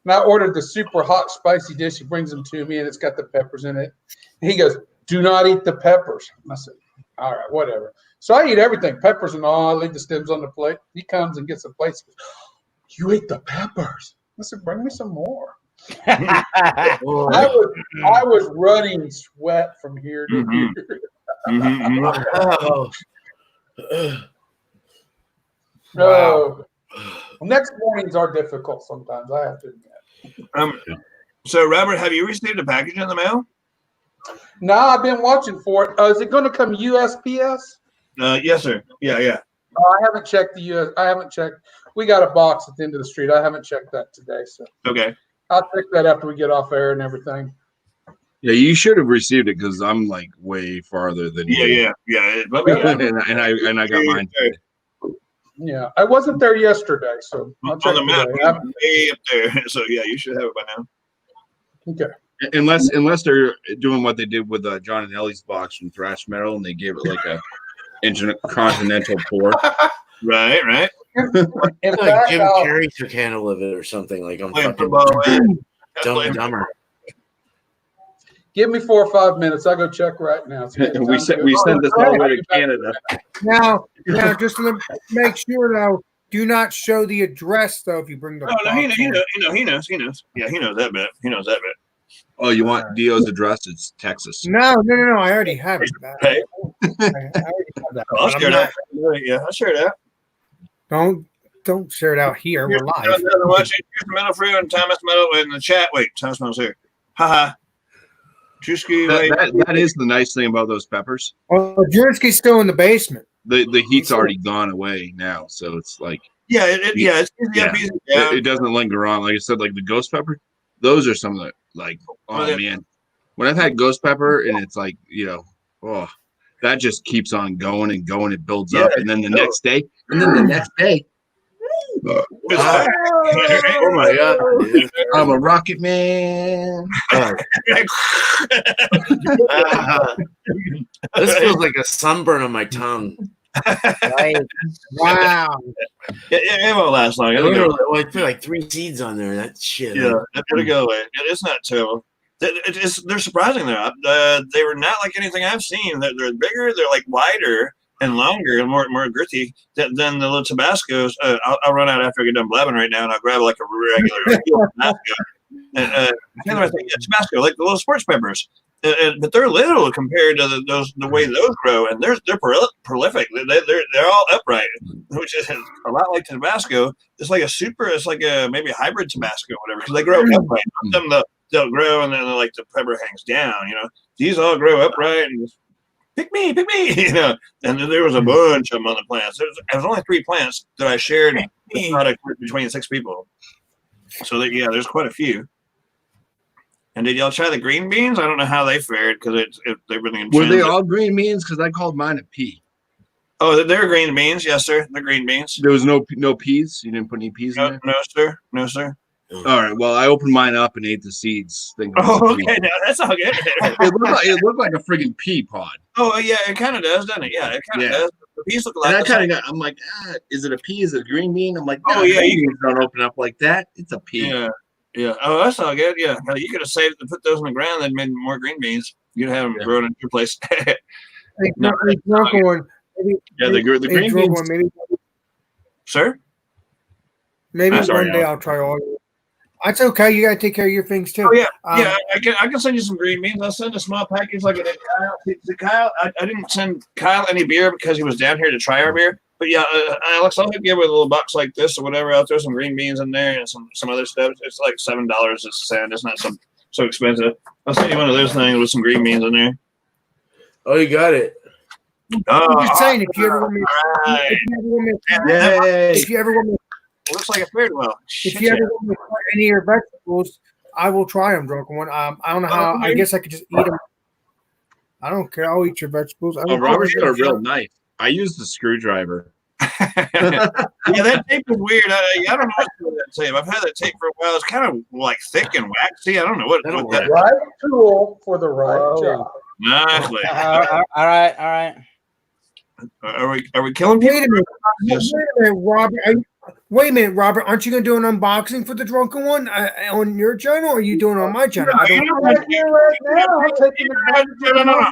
and I ordered the super hot spicy dish. He brings them to me, and it's got the peppers in it. And he goes, "Do not eat the peppers." And I said, "All right, whatever." So I eat everything, peppers and all. I leave the stems on the plate. He comes and gets the plates. "You ate the peppers?" I said, "Bring me some more." I was running sweat from here to here. Wow. Next mornings are difficult sometimes, I have to admit. So, Robert, have you received a package in the mail? No, I've been watching for it. Is it going to come USPS? Yes, sir. Yeah. I haven't checked the US. I haven't checked. We got a box at the end of the street. I haven't checked that today. So Okay. I'll check that after we get off air and everything. Yeah, you should have received it because I'm like way farther than you. Yeah. and I got mine. Yeah, I wasn't there yesterday, so I'll check On the map, today. way up there. So yeah, you should have it by now. Okay. Unless they're doing what they did with John and Ellie's box from Thrash Metal, and they gave it like a intercontinental pour. Right. In Like fact, Jim Carrey took handle of it or something. Like I'm Playing fucking football, man. Dumb and Dumber. give me 4 or 5 minutes. I'll go check right now. So we sent this all the way to Canada. Now, just to make sure though, do not show the address though if you bring the. No, he knows. Yeah, he knows that bit. Oh, you want Dio's address? It's Texas. No. I already have it. Hey. I already have that. I'll But share I'm not- that. Yeah, I'll share that. Don't share it out here. We're live. Watching Metal Fruit and Thomas Metal in the chat. Wait, Thomas Metal's here. Haha. Drewski, That is the nice thing about those peppers. Oh, Jernsky's still in the basement. The heat's already gone away now, so it's like it's easy up, easy down. it doesn't linger on. Like I said, like the ghost pepper, those are some of the like. Oh man, when I've had ghost pepper and it's like that just keeps on going and going. It builds up, and then the next day, Oh my god! Dude. I'm a rocket man. This feels like a sunburn on my tongue. Right. Wow. It won't last long. I put like 3 seeds on there. That shit. Yeah, it'll go away. It's not terrible. They're surprising though. They were not like anything I've seen. They're bigger. They're like wider and longer and more girthy than the little Tabascos. I'll run out after I get done blabbing right now, and I'll grab like a regular Tabasco. And Tabasco, like the little sports peppers. But they're little compared to the way those grow, and they're prolific. They're all upright, which is a lot like Tabasco. It's like a maybe a hybrid Tabasco, or whatever, because they grow upright. Some they'll grow, and then like the pepper hangs down. These all grow upright, and pick me, you know. And then there was a bunch of them on the plants. There was only 3 plants that I shared the product between 6 people. So there's quite a few. And did y'all try the green beans? I don't know how they fared because they've been. Were they all green beans? Because I called mine a pea. Oh, they're green beans. Yes, sir. They're green beans. There was no peas. You didn't put any peas in there. No, sir. No, sir. All right. Well, I opened mine up and ate the seeds. Oh, okay. No, that's all good. it looked like a friggin' pea pod. Oh, yeah. It kind of does, doesn't it? Yeah, it kind of does. The peas look like. I'm like, is it a pea? Is it a green bean? I'm like, oh yeah, you don't open up like that. It's a pea. Yeah. Yeah. Oh, that's all good. Yeah. You could have saved it to put those in the ground and made more green beans. You'd have them grown in your place. The green beans. One, maybe. Sir? Maybe one day I'll try all of it. That's okay. You gotta take care of your things too. Oh yeah, I can send you some green beans. I'll send a small package like it. Kyle, I didn't send Kyle any beer because he was down here to try our beer. But yeah, Alex, I'll hit you with a little box like this or whatever. I'll throw some green beans in there and some other stuff. It's like $7 a send. It's not so expensive. I'll send you one of those things with some green beans in there. Oh, you got it. I'm just saying, if you ever want me, if you ever want me, it looks like it fared well. If you ever want me to try any of your vegetables, I will try them, Drunken One. I don't know how. I guess I could just eat them. I don't care. I'll eat your vegetables. Robert's got a real knife. I used the screwdriver. Yeah, that tape is weird. I don't know what's with that tape. I've had that tape for a while. It's kind of like thick and waxy. I don't know what that. Right tool for the right job. Exactly. All right. Are we killing people? Wait a minute, Robert. Aren't you going to do an unboxing for the Drunken One on your channel, or are you doing it on my channel? I don't know.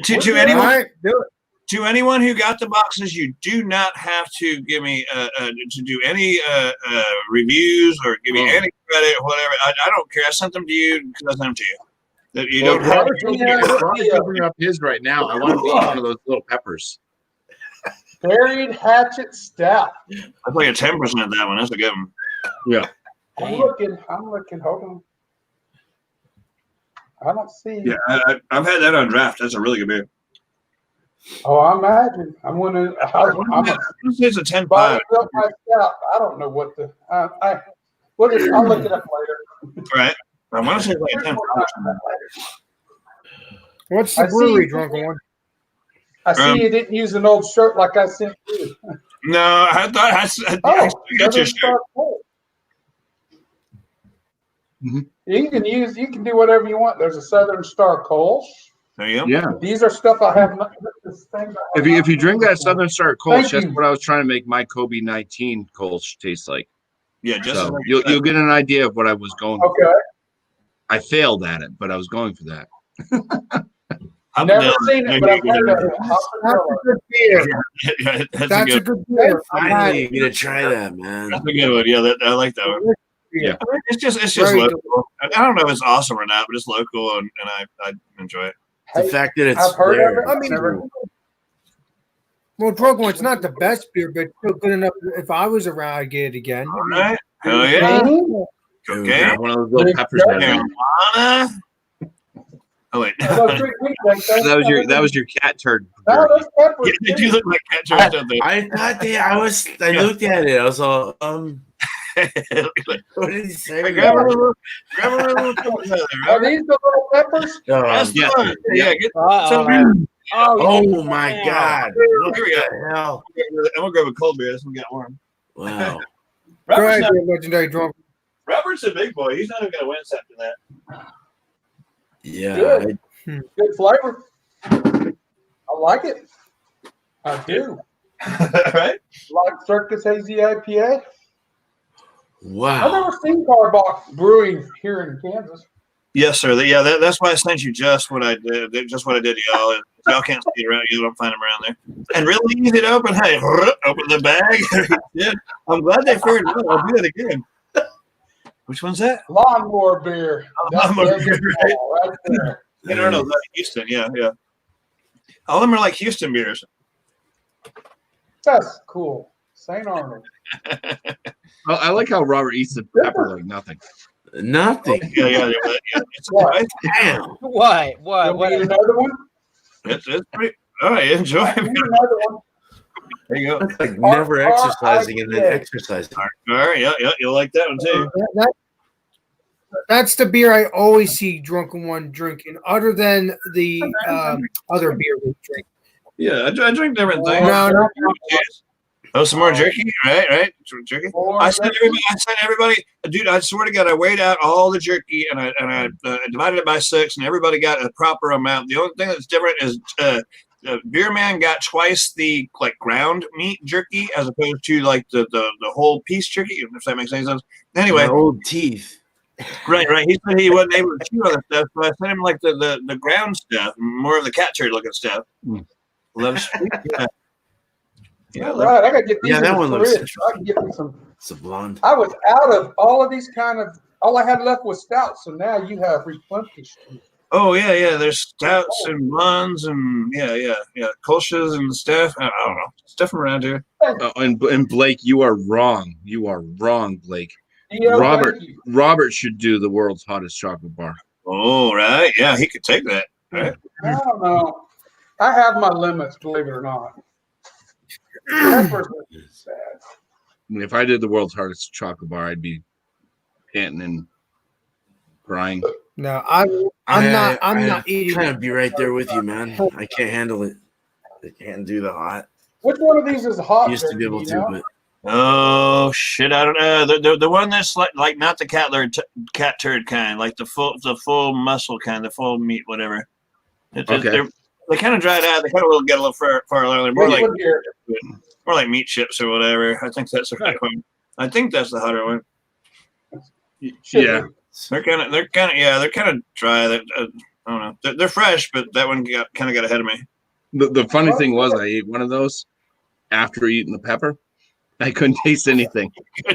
To anyone, all right, do it. To anyone who got the boxes, you do not have to give me to do any reviews or give me any credit or whatever. I don't care. I sent them to you because I sent them to you. That you don't have to bring up his right now. I want to eat one of those little peppers. Buried hatchet stout. I play a 10% of that one. That's a good one. Yeah. I'm looking. Hold on. I don't see. Yeah, I've had that on draft. That's a really good beer. Oh, I imagine. I'm gonna. It's a 10.5. I don't know what the. I'll look it up later. Right. I want to say like 10. What's the brewery, Drunken One? I see you didn't use an old shirt like I sent you. No, I thought I got your shirt. Mm-hmm. You can do whatever you want. There's a Southern Star Kolsch. There you go. Yeah. These are stuff I have. If you drink that Southern Star Kolsch, that's what I was trying to make my Kobe 19 Kolsch taste like. Yeah, just so you'll get an idea of what I was going for. Okay. I failed at it, but I was going for that. I've never seen it, but I've heard of it. That's a good beer. That's a good beer. I'm gonna try that, man. That's a good one. Yeah, I like that one. Yeah, it's just local. I don't know if it's awesome or not, but it's local, and I enjoy it. The fact that it's I've heard there. of it. I mean, well, Drunken One, it's not the best beer, but still good enough. If I was around, I'd get it again. All right. Hell yeah. Okay. One of those little peppers. Marijuana. Oh wait. that was your cat turd. No, those peppers. Yeah, they do look like cat turds, don't they? I thought I looked at it. I was all what did he say? Grab a little. Are these the little peppers? Yeah. Get Oh my God! Look Here we go. at the hell! I'm gonna grab a cold beer. This one got warm. Wow. Go ahead, legendary Drunken. Robert's a big boy. He's not even gonna win something that. Yeah. Good. Good flavor. I like it. I do. Right? Like Circus Hazy IPA. Wow. I've never seen Carbox Brewing here in Kansas. Yes, sir. Yeah, that's why I sent you just what I did. Just what I did to y'all. If y'all can't see it around, you don't find them around there. And really easy to open. Hey, open the bag. Yeah, I'm glad they figured it out. I'll do that again. Which one's that? Lawnmower beer. Lawnmower beer, right there. In Arnold, Houston. Yeah. All of them are like Houston beers. That's cool. St. Arnold. I like how Robert eats the pepper like nothing. Nothing. Yeah. It's What? Damn. Why? You need another one? It's pretty. All right, enjoy. Another one. There you go. That's like never exercising and then exercising. All right, yeah, you'll like that one too. That's the beer I always see Drunken One drinking, other than the other beer we drink. Yeah, I drink different things. No. Oh, some more jerky, right? Jerky. I sent everybody, dude. I swear to God, I weighed out all the jerky and I divided it by 6, and everybody got a proper amount. The only thing that's different is Beer Man got twice the ground meat jerky as opposed to like the whole piece jerky. If that makes any sense. Anyway, my old teeth. Right. He said he wasn't able to chew other stuff, so I sent him like the ground stuff, more of the cat turd looking stuff. Love sweet. Yeah, right. I gotta get these. Yeah, that one looks. I can get me some. It's a blonde. I was out of all of these kind of. All I had left was stouts, so now you have replenished. Oh yeah. There's stouts and blondes and yeah, kolsch's and stuff. I don't know, stuff from around here. And Blake, you are wrong. You are wrong, Blake. Yeah, Robert should do the world's hottest chocolate bar. Oh right, yeah, he could take that. Right. I don't know. I have my limits, believe it or not. That person is sad. I mean, if I did the world's hardest chocolate bar, I'd be panting and crying. No, I'm not eating. Kind of be right there with you, man. I can't handle it. I can't do the hot. Which one of these is hot? Used to be able to, but oh shit, I don't know. The one that's like not the cat turd kind, like the full muscle kind, the full meat, whatever. Okay. They kind of dried out. They kind of get a little far along. They're more like meat chips or whatever. I think that's the right one. I think that's the hotter one. Yeah. They're kind of dry. I don't know. They're fresh, but that one kind of got ahead of me. The funny thing was, I ate one of those after eating the pepper. I couldn't taste anything. I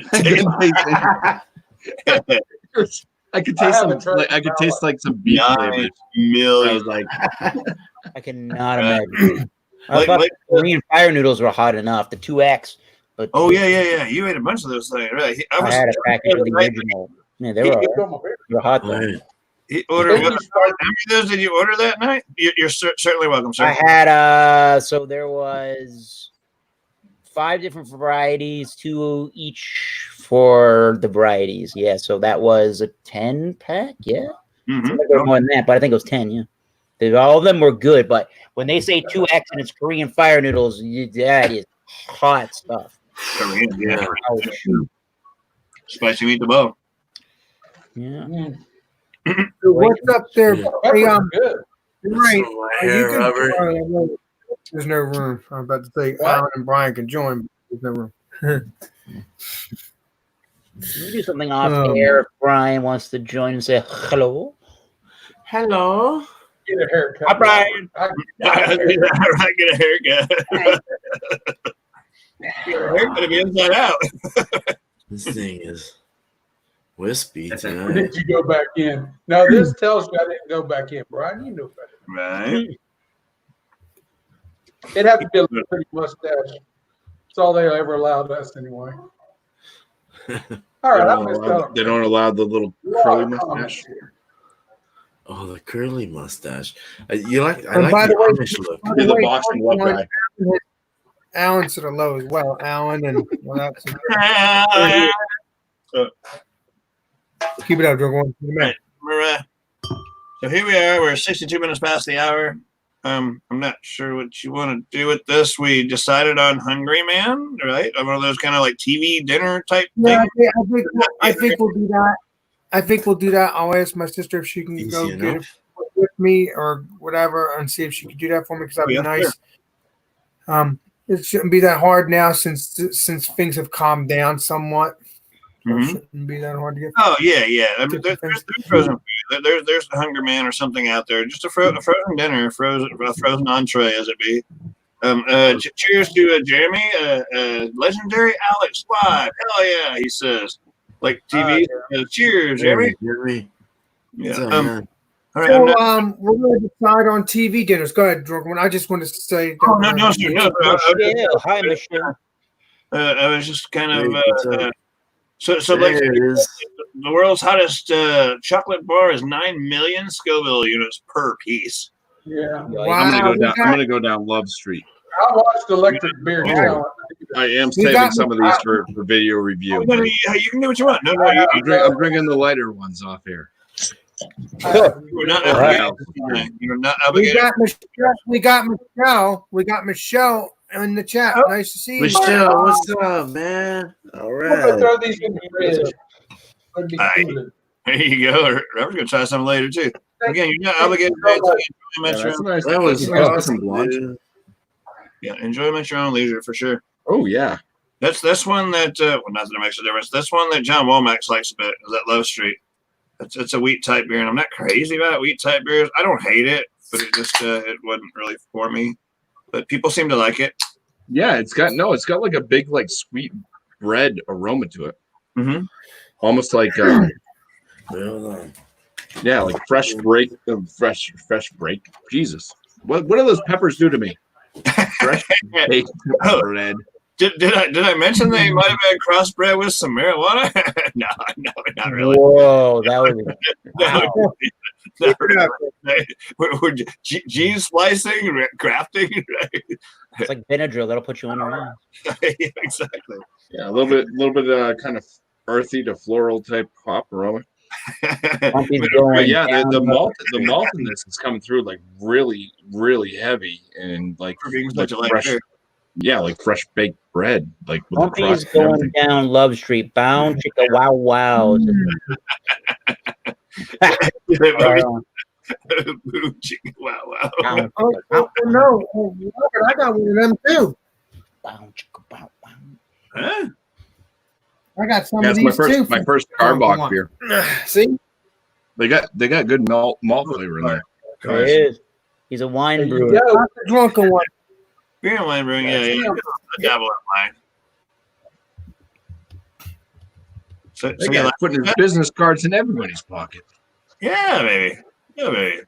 could taste some beef flavor. I was like, I cannot imagine. I thought Korean fire noodles were hot enough. The 2X. But yeah. You ate a bunch of those things, right? I had a package of the original. Yeah, they were hot though. He ordered. How many of those did you order that night? You're certainly welcome, sir. I had so there was 5 different varieties, 2 each for the varieties. Yeah, so that was a 10-pack. Yeah, more than that, but I think it was 10. Yeah, all of them were good, but when they say 2X and it's Korean fire noodles, that is hot stuff. Korean, yeah. Spicy meatball. Yeah. So what's up there? Hey, good. Right. Robert. There's no room. I'm about to say Alan and Brian can join, but there's no room. We do something off air if Brian wants to join and say hello. Hello. Get a haircut. Hi, Brian. I get a haircut. Get a haircut to be inside out. This thing is wispy tonight. Or did you go back in? No, this tells you I didn't go back in, Brian. You know better. Right. It'd have to be a little pretty mustache. That's all they ever allowed us anyway. All right, I messed up. They don't allow the little curly mustache. Oh, the curly mustache. You like? I And like by the the way, Amish look. You're the Boston love guy. Alan's to the low as well. Alan and that's keep it up, Drunk One. So here we are. We're 62 minutes past the hour. I'm not sure what you want to do with this. We decided on Hungry Man, right? One of those kind of like TV dinner type Yeah, things. I think we'll do that. I think we'll do that. I'll ask my sister if she can go get it with me or whatever, and see if she can do that for me because that'd be nice. Sure. It shouldn't be that hard now since things have calmed down somewhat. It shouldn't be that hard to get. Oh yeah. I mean, there's frozen food. There's the Hunger Man or something out there. Just a frozen dinner, a frozen entree as it be. Cheers to Jeremy, legendary Alex Live. Hell yeah, he says. Like TV. Cheers, Jeremy. Yeah. All right, so we're going to decide on TV dinners. Go ahead, Drunk One. I just want to say. No, sir. No. Hi, Michelle. I was just kind of. So like the world's hottest chocolate bar is 9 million Scoville units per piece. Yeah. I'm gonna go down Love Street. I watched Electric Beer Challenge. I am saving some of these for video review. You can do what you want. No, I'm drinking the lighter ones off here. you're not obligated. You're not obligated. We got Michelle. We got Michelle in the chat. Oh. Nice to see you. Michelle, what's up, man? All I'm gonna right. throw these in the fridge. It'd be cool. There you go. Trevor's gonna try something later too. Again, you're not obligated. That was awesome, dude. Yeah, enjoyment at your own leisure for sure. Oh yeah. That's one that well, not that it makes a difference. That's one that John Womack likes a bit. Is that Love Street? It's a wheat type beer, and I'm not crazy about wheat type beers. I don't hate it, but it just it wasn't really for me. But people seem to like it. Yeah, it's got like a big like sweet bread aroma to it. Mm-hmm. Almost like yeah, like fresh break. Jesus, what do those peppers do to me? Fresh baked bread. Did I mention they might have been crossbred with some marijuana? no, not really. Whoa, that was wow. Not really. We're gene splicing, grafting. Right? It's like Benadryl. That'll put you on your own. Yeah, exactly. Yeah, a little bit kind of earthy to floral type hop aroma. But yeah, the malt in this is coming through like really, really heavy and like fresh. Yeah, like fresh baked bread. Like Bumpy's going down Love Street, bound chicka wow wow. Wow. Oh, no. I got one of them too. Bound chicka wow wow. Huh? I got some That's of these too. my first Carbach beer. See? They got good malt flavor in there. There he is. He's a wine brewer. Yeah, drunken one. Beer and wine brewing, yeah. A dabble in wine. So They got putting his business cards in everybody's pocket. yeah, baby. Yeah,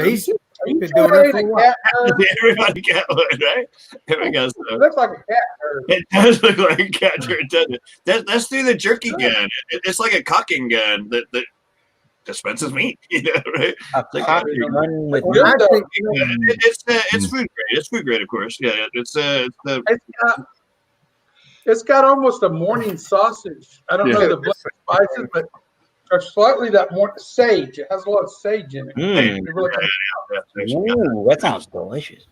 he's been doing that for a while. Everybody got one, right? Everybody got some. It looks like a cat turd. It does look like a cat turd, doesn't it? That's through the jerky gun. It's like a cocking gun that dispenses meat, right? With It's food grade. It's food grade, of course. Yeah, It's got almost a morning sausage. I don't know the black spices, but slightly that more sage. It has a lot of sage in it. It really Ooh, that sounds delicious.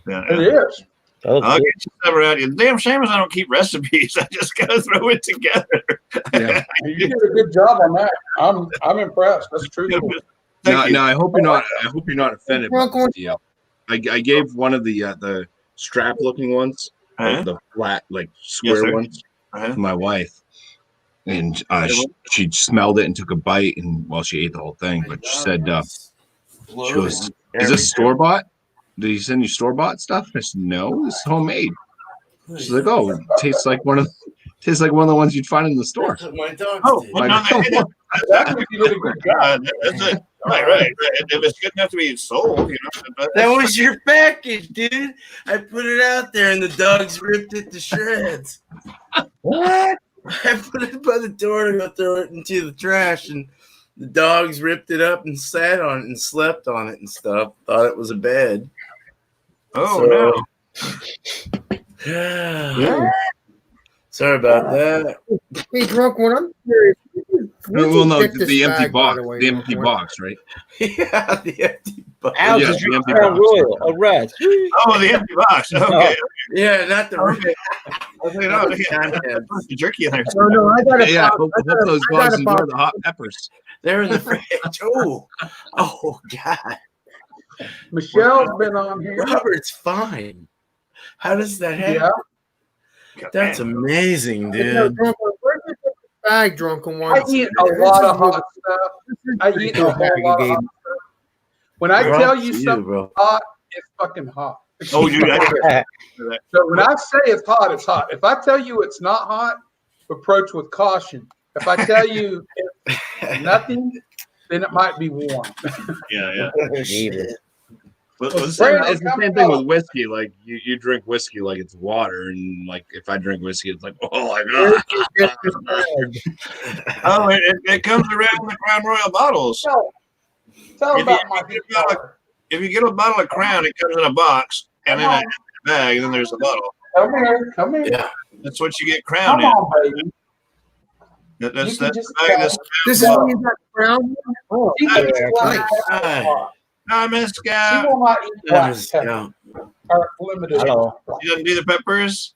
it is. I'll get you some around you. The damn shame is I don't keep recipes. I just gotta throw it together. Yeah. You did a good job on that. I'm impressed. That's true. No, I hope you're not offended by this deal. I gave one of the strap looking ones, the flat like square ones, to my wife, and she smelled it and took a bite, and she ate the whole thing. But she said, she goes, "Is this store bought? Did he send you store bought stuff?" I said, "No, it's homemade." She's like, "Oh, it tastes like one of the ones you'd find in the store." My dog. That you did a good job. Right. If it's good enough to be sold, That was your package, dude. I put it out there and the dogs ripped it to shreds. What? I put it by the door to go throw it into the trash, and the dogs ripped it up and sat on it and slept on it and stuff. Thought it was a bed. no. Yeah. Sorry about that. Hey, drunk one. I'm curious. Well, no, the empty box. The empty box, right? Yeah, the empty box. Al, Yeah, did you the empty Crown box. Royal? All right. Oh, the empty box. Okay. Yeah, not the The jerky in there. No, I got Yeah, hope those dogs enjoy the hot peppers. They're in the fridge. Oh, God. Michelle's been on here. Robert's fine. How does that happen? Yeah. That's amazing, dude. Bag drunken one. I eat a lot of hot stuff. I eat a whole lot of hot stuff. When I tell you something hot, it's fucking hot. Oh, dude. So when I say it's hot, it's hot. If I tell you it's not hot, approach with caution. If I tell you it's nothing, then it might be warm. Yeah. It's the same thing with whiskey. Like you drink whiskey like it's water, and like if I drink whiskey, it's like, oh my God. Oh, it comes around in the Crown Royal bottles. Tell If about you- my if you- If you get a bottle of Crown, it comes in a box and then a bag, and then there's a bottle. Come here. Yeah. That's what you get Crown Come in. on, baby. That's You can that's just the bag. That's This is when you got brown. Oh, She yeah, eats black nice. pepper. Hi, Miss She Scout. will not eat black Yeah. pepper. Or limited. Hello. She doesn't do the peppers.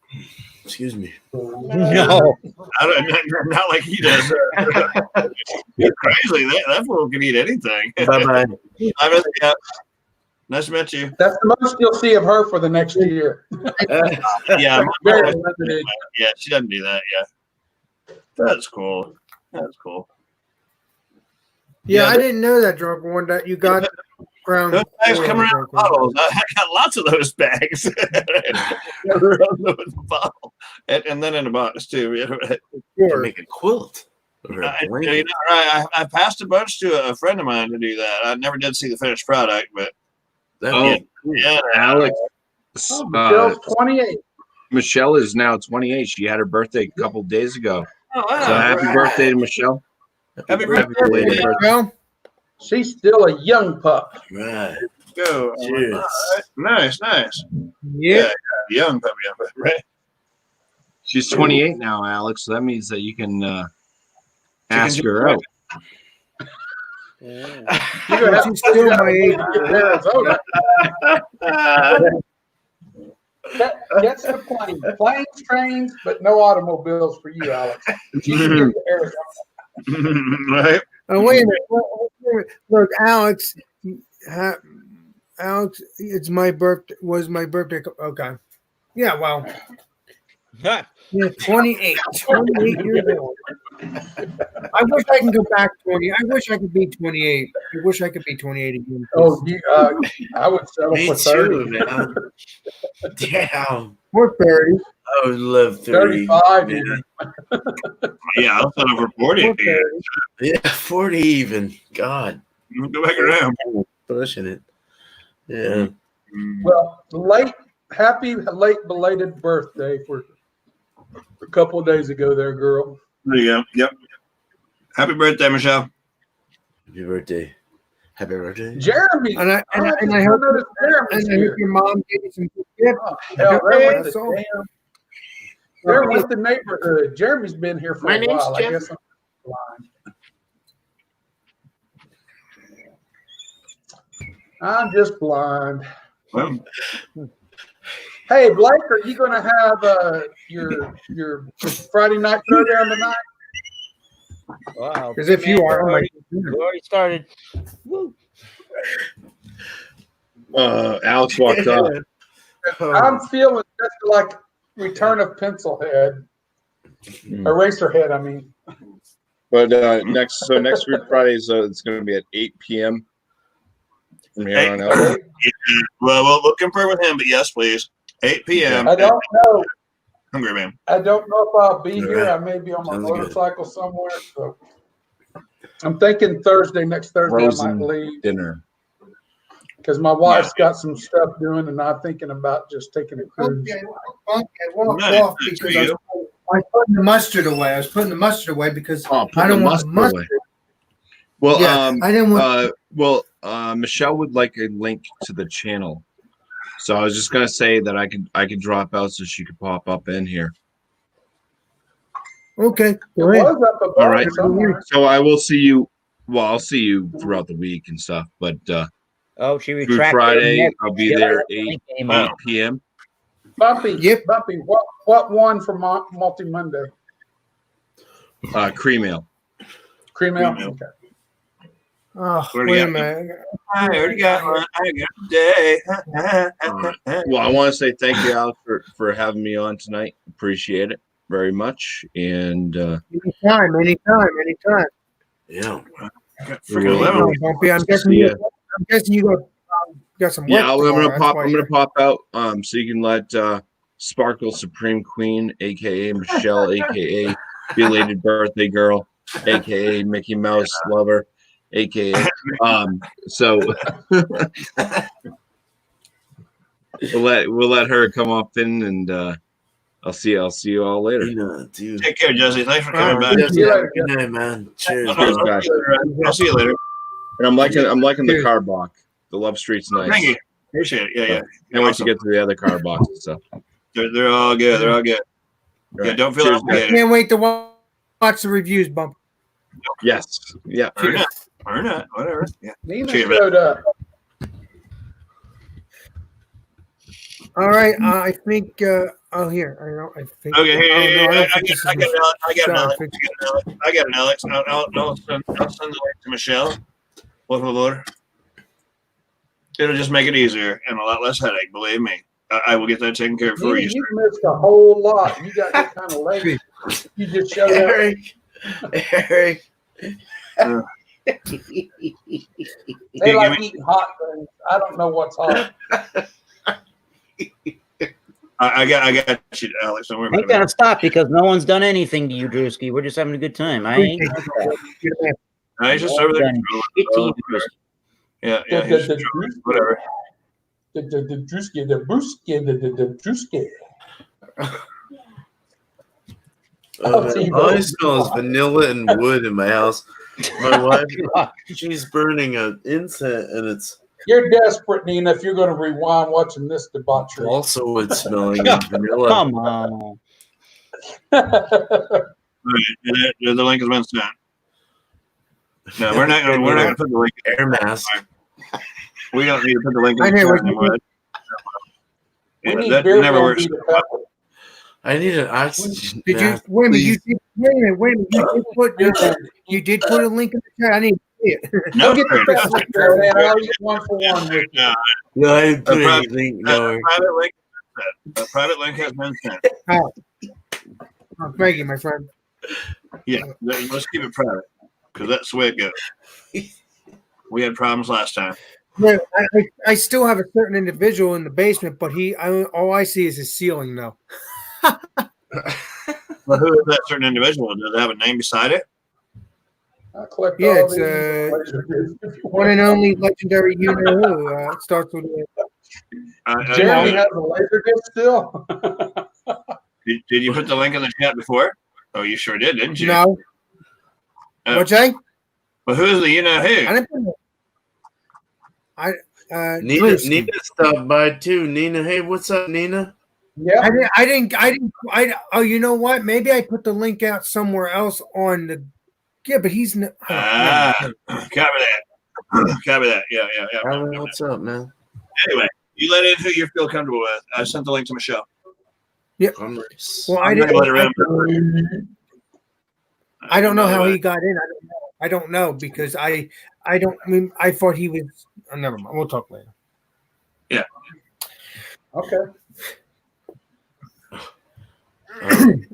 Excuse me. No. I don't, not like he does. You're crazy. That fool can eat anything. Bye bye. Hi, Miss Scout. Nice to meet you. That's the most you'll see of her for the next year. Yeah, Very limited. yeah, she doesn't do that. Yeah, that's cool. That's cool. Yeah, Yeah, I didn't know that, drunk one, that you got brown. Those bags oil, come around in drunk one. bottles. I got lots of those bags. Around the bottle. And then in a box too. Sure. Make a quilt. Or a You blanket. know, I passed a bunch to a friend of mine to do that. I never did see the finished product, but That'd Oh, be yeah, Alex, Michelle's 28. Michelle is now 28. She had her birthday a couple days ago. oh, So wow. happy birthday to Michelle. Happy Happy birthday. belated birthday. Well, She's still a young pup. right. Go. Cheers. All right. Nice, nice. yeah. Young puppy, right? She's 28 now, Alex. So that means that you can ask do her out. You're gonna have She's still my age. Arizona. That's the plane. Planes, trains, but no automobiles for you, Alex. You can get to Arizona. Right. Oh, wait a minute. Look, Alex. Alex, it's my birthday. Was my birthday? Okay. Yeah. Well. Yeah. 28. 28 years old. I wish I can go back 20. I wish I could be 28. I wish I could be 28 again. Oh, I would settle Me for too, 30. man. Damn. We're 30. I would love 30. 35 man. even. Yeah, I'll set over 40. We're 30. Yeah, 40 even. God. Go back around. Pushing it. Yeah. Well, happy late belated birthday for a couple of days ago there, girl. There you go. Yep. Happy birthday, Michelle. Happy birthday. Happy birthday. Jeremy. And I I hope, noticed Jeremy's and I hope here. your mom gave you some good gifts. Oh, hell, they're with That's all. the damn- they're with the neighborhood. Jeremy's been here for My a name's while. I Jeff. guess I'm blind. I'm just blind. Well, Hey, Blake, are you going to have your Friday night throwdown tonight? Wow. As if you are. We already started. Woo. Alex walked up. I'm feeling just like Return of Pencilhead, Eraserhead. I mean, But next week Friday is it's going to be at 8 p.m. from here on out. well, we'll confirm with him, but yes, please. 8 p.m. I don't know. Hungry man. I don't know if I'll be here. Right. I may be on my Sounds good. motorcycle somewhere. So I'm thinking next Thursday, I Frozen might leave dinner. because my wife's got some stuff doing, and I'm thinking about just taking a cruise. Okay, I walked Nice. off Good for because I you. was putting the mustard away. I was putting the mustard away because Oh, put I don't the want the mustard mustard. away. Well, Yeah, I didn't want. Michelle would like a link to the channel, so I was just gonna say that I could drop out so she could pop up in here. Okay, It go ahead. was up above All right. somewhere. So I will see you. Well, I'll see you throughout the week and stuff, but Oh, she through retracted. Friday I'll be Yeah, there that link 8 came up. p.m. Bumpy, Yep. Bumpy, what won for Multi Monday? Cream ale. Cream ale? Cream ale. Okay. Oh, Already wait a got minute. I already got one. I got today. Well, I want to say thank you, Alex, for having me on tonight. Appreciate it very much. And Anytime. Yeah. Freaking Well, 11. Bumpy, I'm Yeah. guessing you got some work. Yeah, I'm tomorrow, gonna that's pop. why I'm gonna you're- pop out. So you can let Sparkle Supreme Queen, aka Michelle, aka belated birthday girl, aka Mickey Mouse lover, aka. So we'll let her come up in, and I'll see you all later. You know, dude. Take care, Jesse. Thanks for All coming right. back. Good night, man. Cheers. Cheers, guys. I'll see you later. And I'm liking the car block. The Love Street's nice. Thank you. Appreciate it. Yeah. Can't wait to get to the other car boxes. So They're all good. They're all good. All Yeah, right. don't feel Cheers, obligated. Can't wait to watch the reviews, Bump. yes. Yeah. Or not. Whatever. Yeah. Nina Cheers, showed up. All right, I think. Here. I think. Okay, Oh, no, here. I don't think this is I got Michelle. an Alex. I'll send the link to Michelle. Por favor. It'll just make it easier and a lot less headache. Believe me, I will get that taken care of for Nina, you. you missed a whole lot. You got that kind of late. You just showed up. Eric. They like eating hot things. I don't know what's hot. I got you, Alex. Don't worry I about it. gotta stop because no one's done anything to you, Drewski. We're just having a good time. I ain't. No, he's just over there. Done shit to you, Drewski. Yeah, he's just whatever. The Drewski, the Brewski, the Drewski. All I smell is vanilla and wood in my house. My wife, she's burning an incense, and it's You're desperate, Nina, if you're going to rewind watching this debauchery. also it's smelling of vanilla. Come on. All right, the link has been sent. No, we're not going to put the link. Air mask. We don't need to put the link I in the know, chat anymore. We need That beer never will works. be the pepper. I need an oxygen Did you mask. wait a minute? Please. You did put a link in the chat. I didn't see it. No, Get the no, pepper, man. I'll eat one for one. With you. no. No, I didn't put A private- anything. A No. private link has been sent. Oh, thank you, my friend. Yeah, let's keep it private because that's the way it goes. We had problems last time. Yeah, I still have a certain individual in the basement, but all I see is his ceiling now. Well, who is that certain individual? Does it have a name beside it? I collect Yeah, all it's these. one and only legendary you know who. It starts with Jeremy has a laser disc still. Did you put the link in the chat before? Oh, you sure did, didn't you? no. What'd you say? Well, who's the you know I who? didn't put it. Nina, Drewski. Nina stopped by too. Nina, hey, what's up, Nina? Yeah. I didn't. Oh, you know what? Maybe I put the link out somewhere else on the. Yeah, but he's not. Copy that. Copy that. Yeah. Alan, what's up, man? Anyway, you let in who you feel comfortable with. I sent the link to Michelle. Well, I I'm gonna let her didn't. in. I don't know how he got in. I don't know because I don't. I mean, I thought he was. Oh, never mind. We'll talk later. Okay.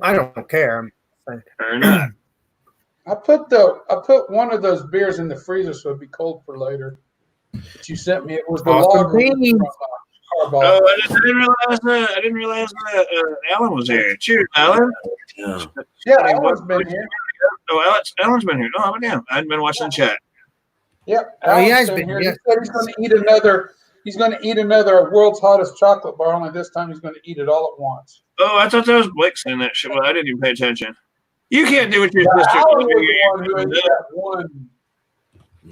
I don't care. Or not. I put one of those beers in the freezer so it'd be cold for later. But you sent me. It was the Awesome lager. beans. Oh, I didn't realize that Alan was here. Cheers, Alan. Yeah. Yeah, Alan's been here. Oh, Alan's been here. Oh, damn. I hadn't been watching the chat. Yep. Oh, he Alan's has been, here. yeah. He said he's going to eat another. He's going to eat another world's hottest chocolate bar. Only this time he's going to eat it all at once. Oh, I thought that was Blake saying that shit. Well, I didn't even pay attention. You can't do what your Yeah, sister Alan was did. the one who ate that one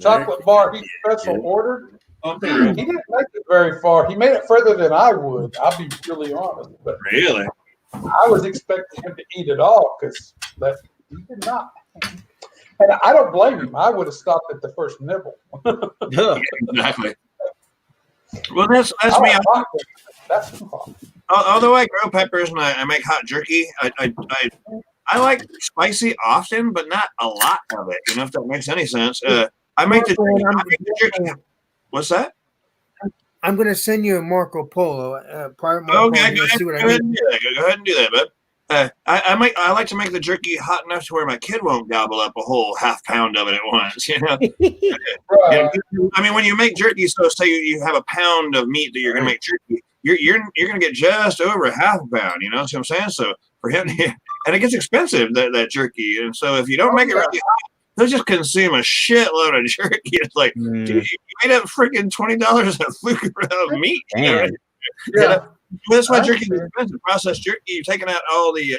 chocolate bar he special ordered. He didn't make it very far. He made it further than I would. I'll be really honest. But Really? I was expecting him to eat it all because he did not. And I don't blame him. I would have stopped at the first nibble. Exactly. Well, that's I me. like hot dogs. That's too hot. Although I grow peppers and I make hot jerky, I like spicy often, but not a lot of it. You know, if that makes any sense. I make the jerky. What's that? I'm going to send you a Marco Polo. Okay, go ahead and do that, bud. I like to make the jerky hot enough to where my kid won't gobble up a whole half pound of it at once. You know, Right. I mean, when you make jerky, so say you have a pound of meat that you're gonna make jerky, you're gonna get just over half a pound. You know what I'm saying? So for him, and it gets expensive that jerky, and so if you don't make it really hot, he'll just consume a shitload of jerky. It's like, dude, you made up freaking $20 a fluke of meat. Damn. Yeah. Well, that's why jerky is expensive. Processed jerky, you're taking out all the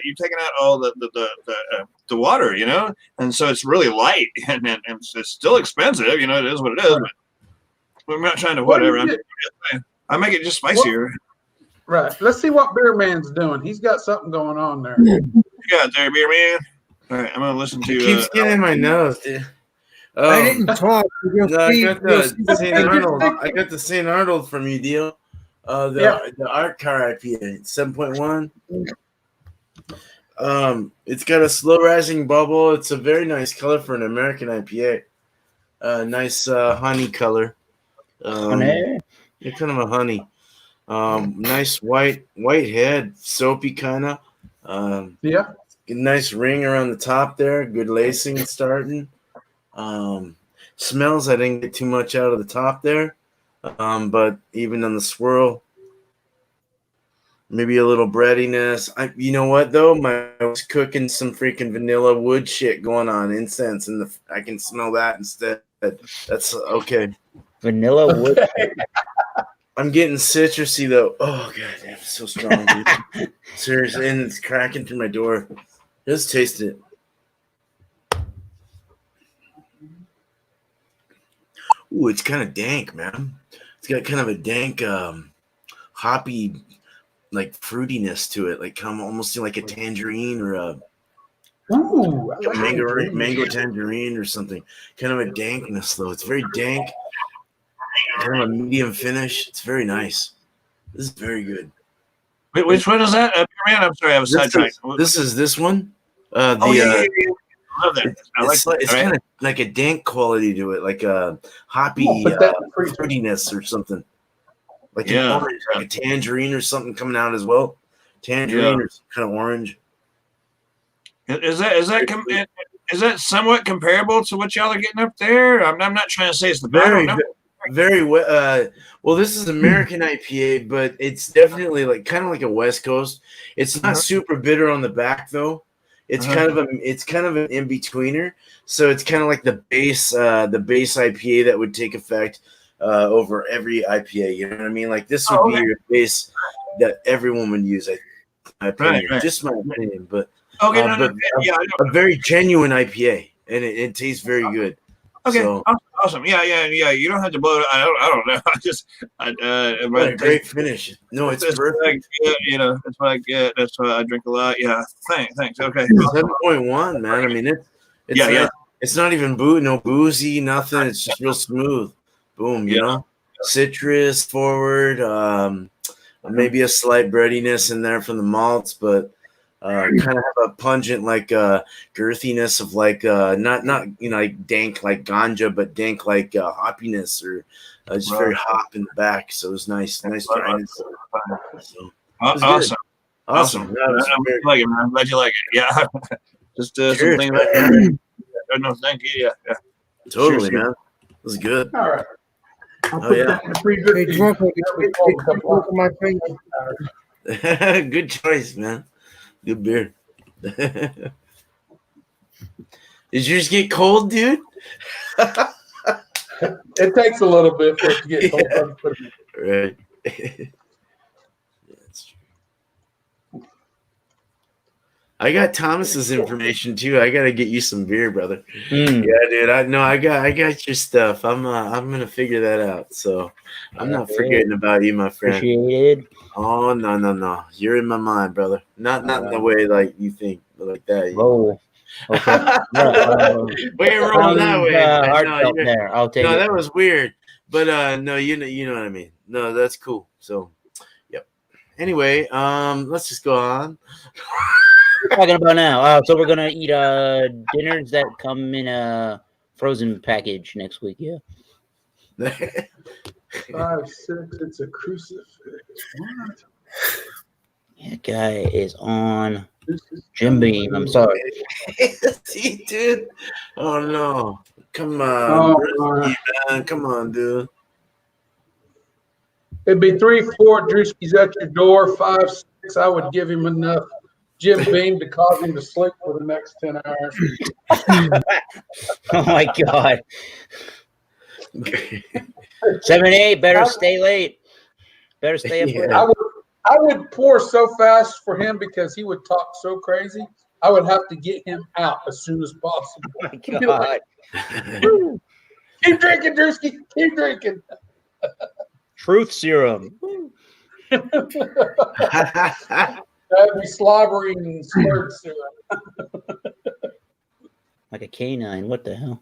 water, you know, and so it's really light, and it's still expensive. You know, it is what it is. But we're not trying to whatever. I make it just spicier. Right. Let's see what Beer Man's doing. He's got something going on there. You got there, Beer Man. All right, I'm gonna listen to. It keeps getting in my nose, dude. I didn't talk. No, I got the St. Arnold. I got the St. Arnold from you, deal. The Art Car IPA, 7.1. It's got a slow rising bubble. It's a very nice color for an American IPA. Nice honey color. Honey. Yeah, kind of a honey. Nice white head, soapy kind of. Nice ring around the top there. Good lacing starting. Smells, I didn't get too much out of the top there. But even on the swirl, maybe a little breadiness. You know what though? I was cooking some freaking vanilla wood shit going on, incense, and I can smell that instead. That's okay. Vanilla wood. I'm getting citrusy though. Oh god, damn, it's so strong, dude. Seriously, and it's cracking through my door. Just taste it. Ooh, it's kind of dank, man. It's got kind of a dank, hoppy, like fruitiness to it, like almost like a tangerine or a mango tangerine or something. Kind of a dankness though. It's very dank. Kind of a medium finish. It's very nice. This is very good. Wait, which one is that? Man, I'm sorry, I was sidetracked. This is this one. Yeah. I love that. It's kind of like a dank quality to it, like a hoppy fruitiness or something. Like an orange, like a tangerine or something coming out as well. Tangerine or kind of orange. Is that somewhat comparable to what y'all are getting up there? I'm not trying to say it's the very well. This is American IPA, but it's definitely like kind of like a West Coast. It's not super bitter on the back though. It's kind of an in-betweener. So it's kind of like the base IPA that would take effect over every IPA. You know what I mean? Like this would be your base that everyone would use. My opinion, just my opinion, but a very genuine IPA, and it tastes very good. Okay, so, awesome. Yeah. You don't have to blow it. I don't know. What a great finish. No, it's perfect. You know, that's what I get. That's why I drink a lot. Yeah. Thanks. Okay. 7.1, man. I mean, it's not even boozy, nothing. It's just real smooth. Boom. You know, citrus forward. Maybe a slight breadiness in there from the malts, but. Kind of have a pungent, like girthiness of like not like dank like ganja, but dank like hoppiness or just very hop in the back. So it was nice dryness. So, awesome. I'm glad you like it. Yeah, just something. No, thank you. Yeah. Totally, man. It was good. All right. Good choice, man. Good beer. Did you just get cold, dude? It takes a little bit for it to get cold. Right. I got Thomas's information too. I gotta get you some beer, brother. Yeah, dude. I got your stuff. I'm gonna figure that out. So I'm not forgetting about you, my friend. Appreciated. Oh no. You're in my mind, brother. Not in the way like you think, like that. Oh, okay. We're rolling that way. I'll take it. No, that was weird. But no, you know what I mean. No, that's cool. So, yep. Anyway, let's just go on. What are we talking about now? So we're gonna eat dinners that come in a frozen package next week. Yeah. 5, 6. It's a crucifix. What? That guy is on Jim Beam. I'm sorry. See, dude. Oh no! Come on, man. Come on, dude. It'd be 3, 4 Drewskis at your door. 5, 6. I would give him enough Jim Beam to cause him to sleep for the next 10 hours. Oh my God. 7, 8. Better stay late. Better stay up late. I would pour so fast for him because he would talk so crazy. I would have to get him out as soon as possible. Oh my God. Keep drinking, Drewski. Keep drinking. Truth serum. That'd be slobbering slurred serum. Like a canine. What the hell?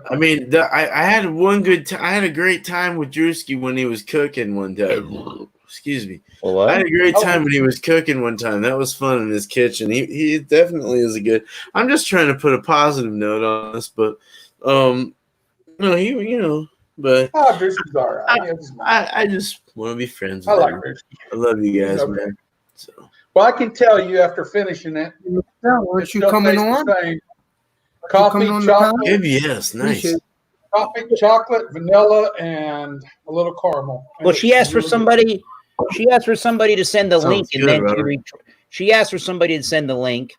I mean, I had one good. I had a great time with Drewski when he was cooking one time. Excuse me. What? I had a great time when he was cooking one time. That was fun in his kitchen. He definitely is a good. I'm just trying to put a positive note on this, but no, but Drewski's all right. I just want to be friends with I like him. Drewski. I love you guys, Okay. man. So. Well, I can tell you after finishing it. Aren't you coming on? Coffee, coming on the chocolate, Yes, nice. coffee, chocolate, vanilla, and a little caramel. Well, she asked for somebody. She asked for somebody to send the Sounds link, and good, then Robert. she asked for somebody to send the link,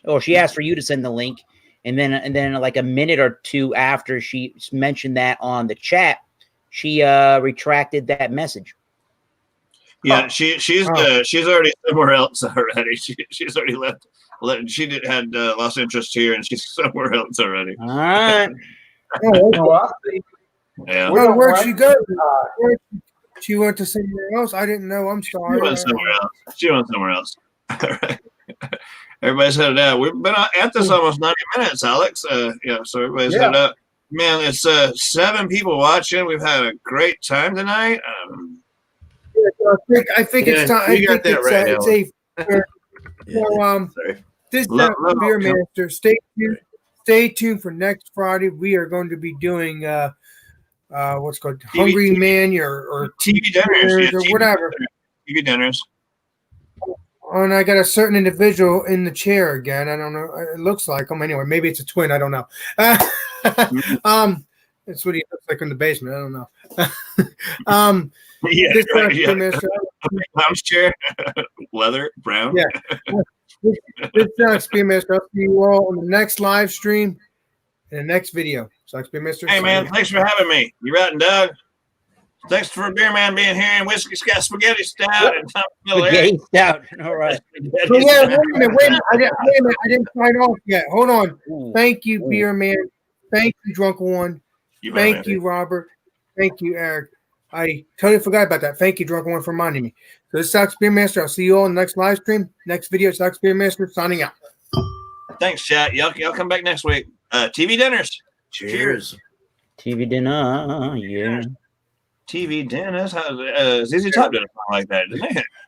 or she asked for you to send the link, and then like a minute or two after she mentioned that on the chat, she retracted that message. Yeah, she's already somewhere else already. She's already left. She had lost interest here, and she's somewhere else already. All right. Yeah, Where'd she go? She went to somewhere else. I didn't know. I'm sorry. She went somewhere else. All right. Everybody's headed out. We've been at this almost 90 minutes, Alex. So everybody's headed out. Man, it's 7 people watching. We've had a great time tonight. I think it's time. You got that right, it's a. Sorry. This is Beer Master. Stay tuned for next Friday. We are going to be doing what's called Hungry Man or TV dinners or whatever. TV dinners. And I got a certain individual in the chair again. I don't know. It looks like him anyway. Maybe it's a twin. I don't know. That's what he looks like in the basement. I don't know. Yeah, lounge chair, leather, brown. Yeah. This is Spearmaster. I'll see you all on the next live stream and the next video. So Spearmaster. Hey man, thanks for having me. You right and Doug. Thanks for Beer Man being here and Whiskey Scott Spaghetti Stout and Tom Spaghetti Stout. All right. Wait a minute. I didn't sign off yet. Hold on. Ooh. Thank you, Beer Man. Thank you, Drunken One. You Thank you, Robert. Thank you, Eric. I totally forgot about that. Thank you, Drunken One, for reminding me. So this is Sox Spearmaster. I'll see you all in the next live stream. Next video, Sox Spearmaster signing out. Thanks, chat. Y'all come back next week. TV dinners. Cheers. TV dinner. Yeah. TV dinners. ZZ Top did a song like that, didn't they?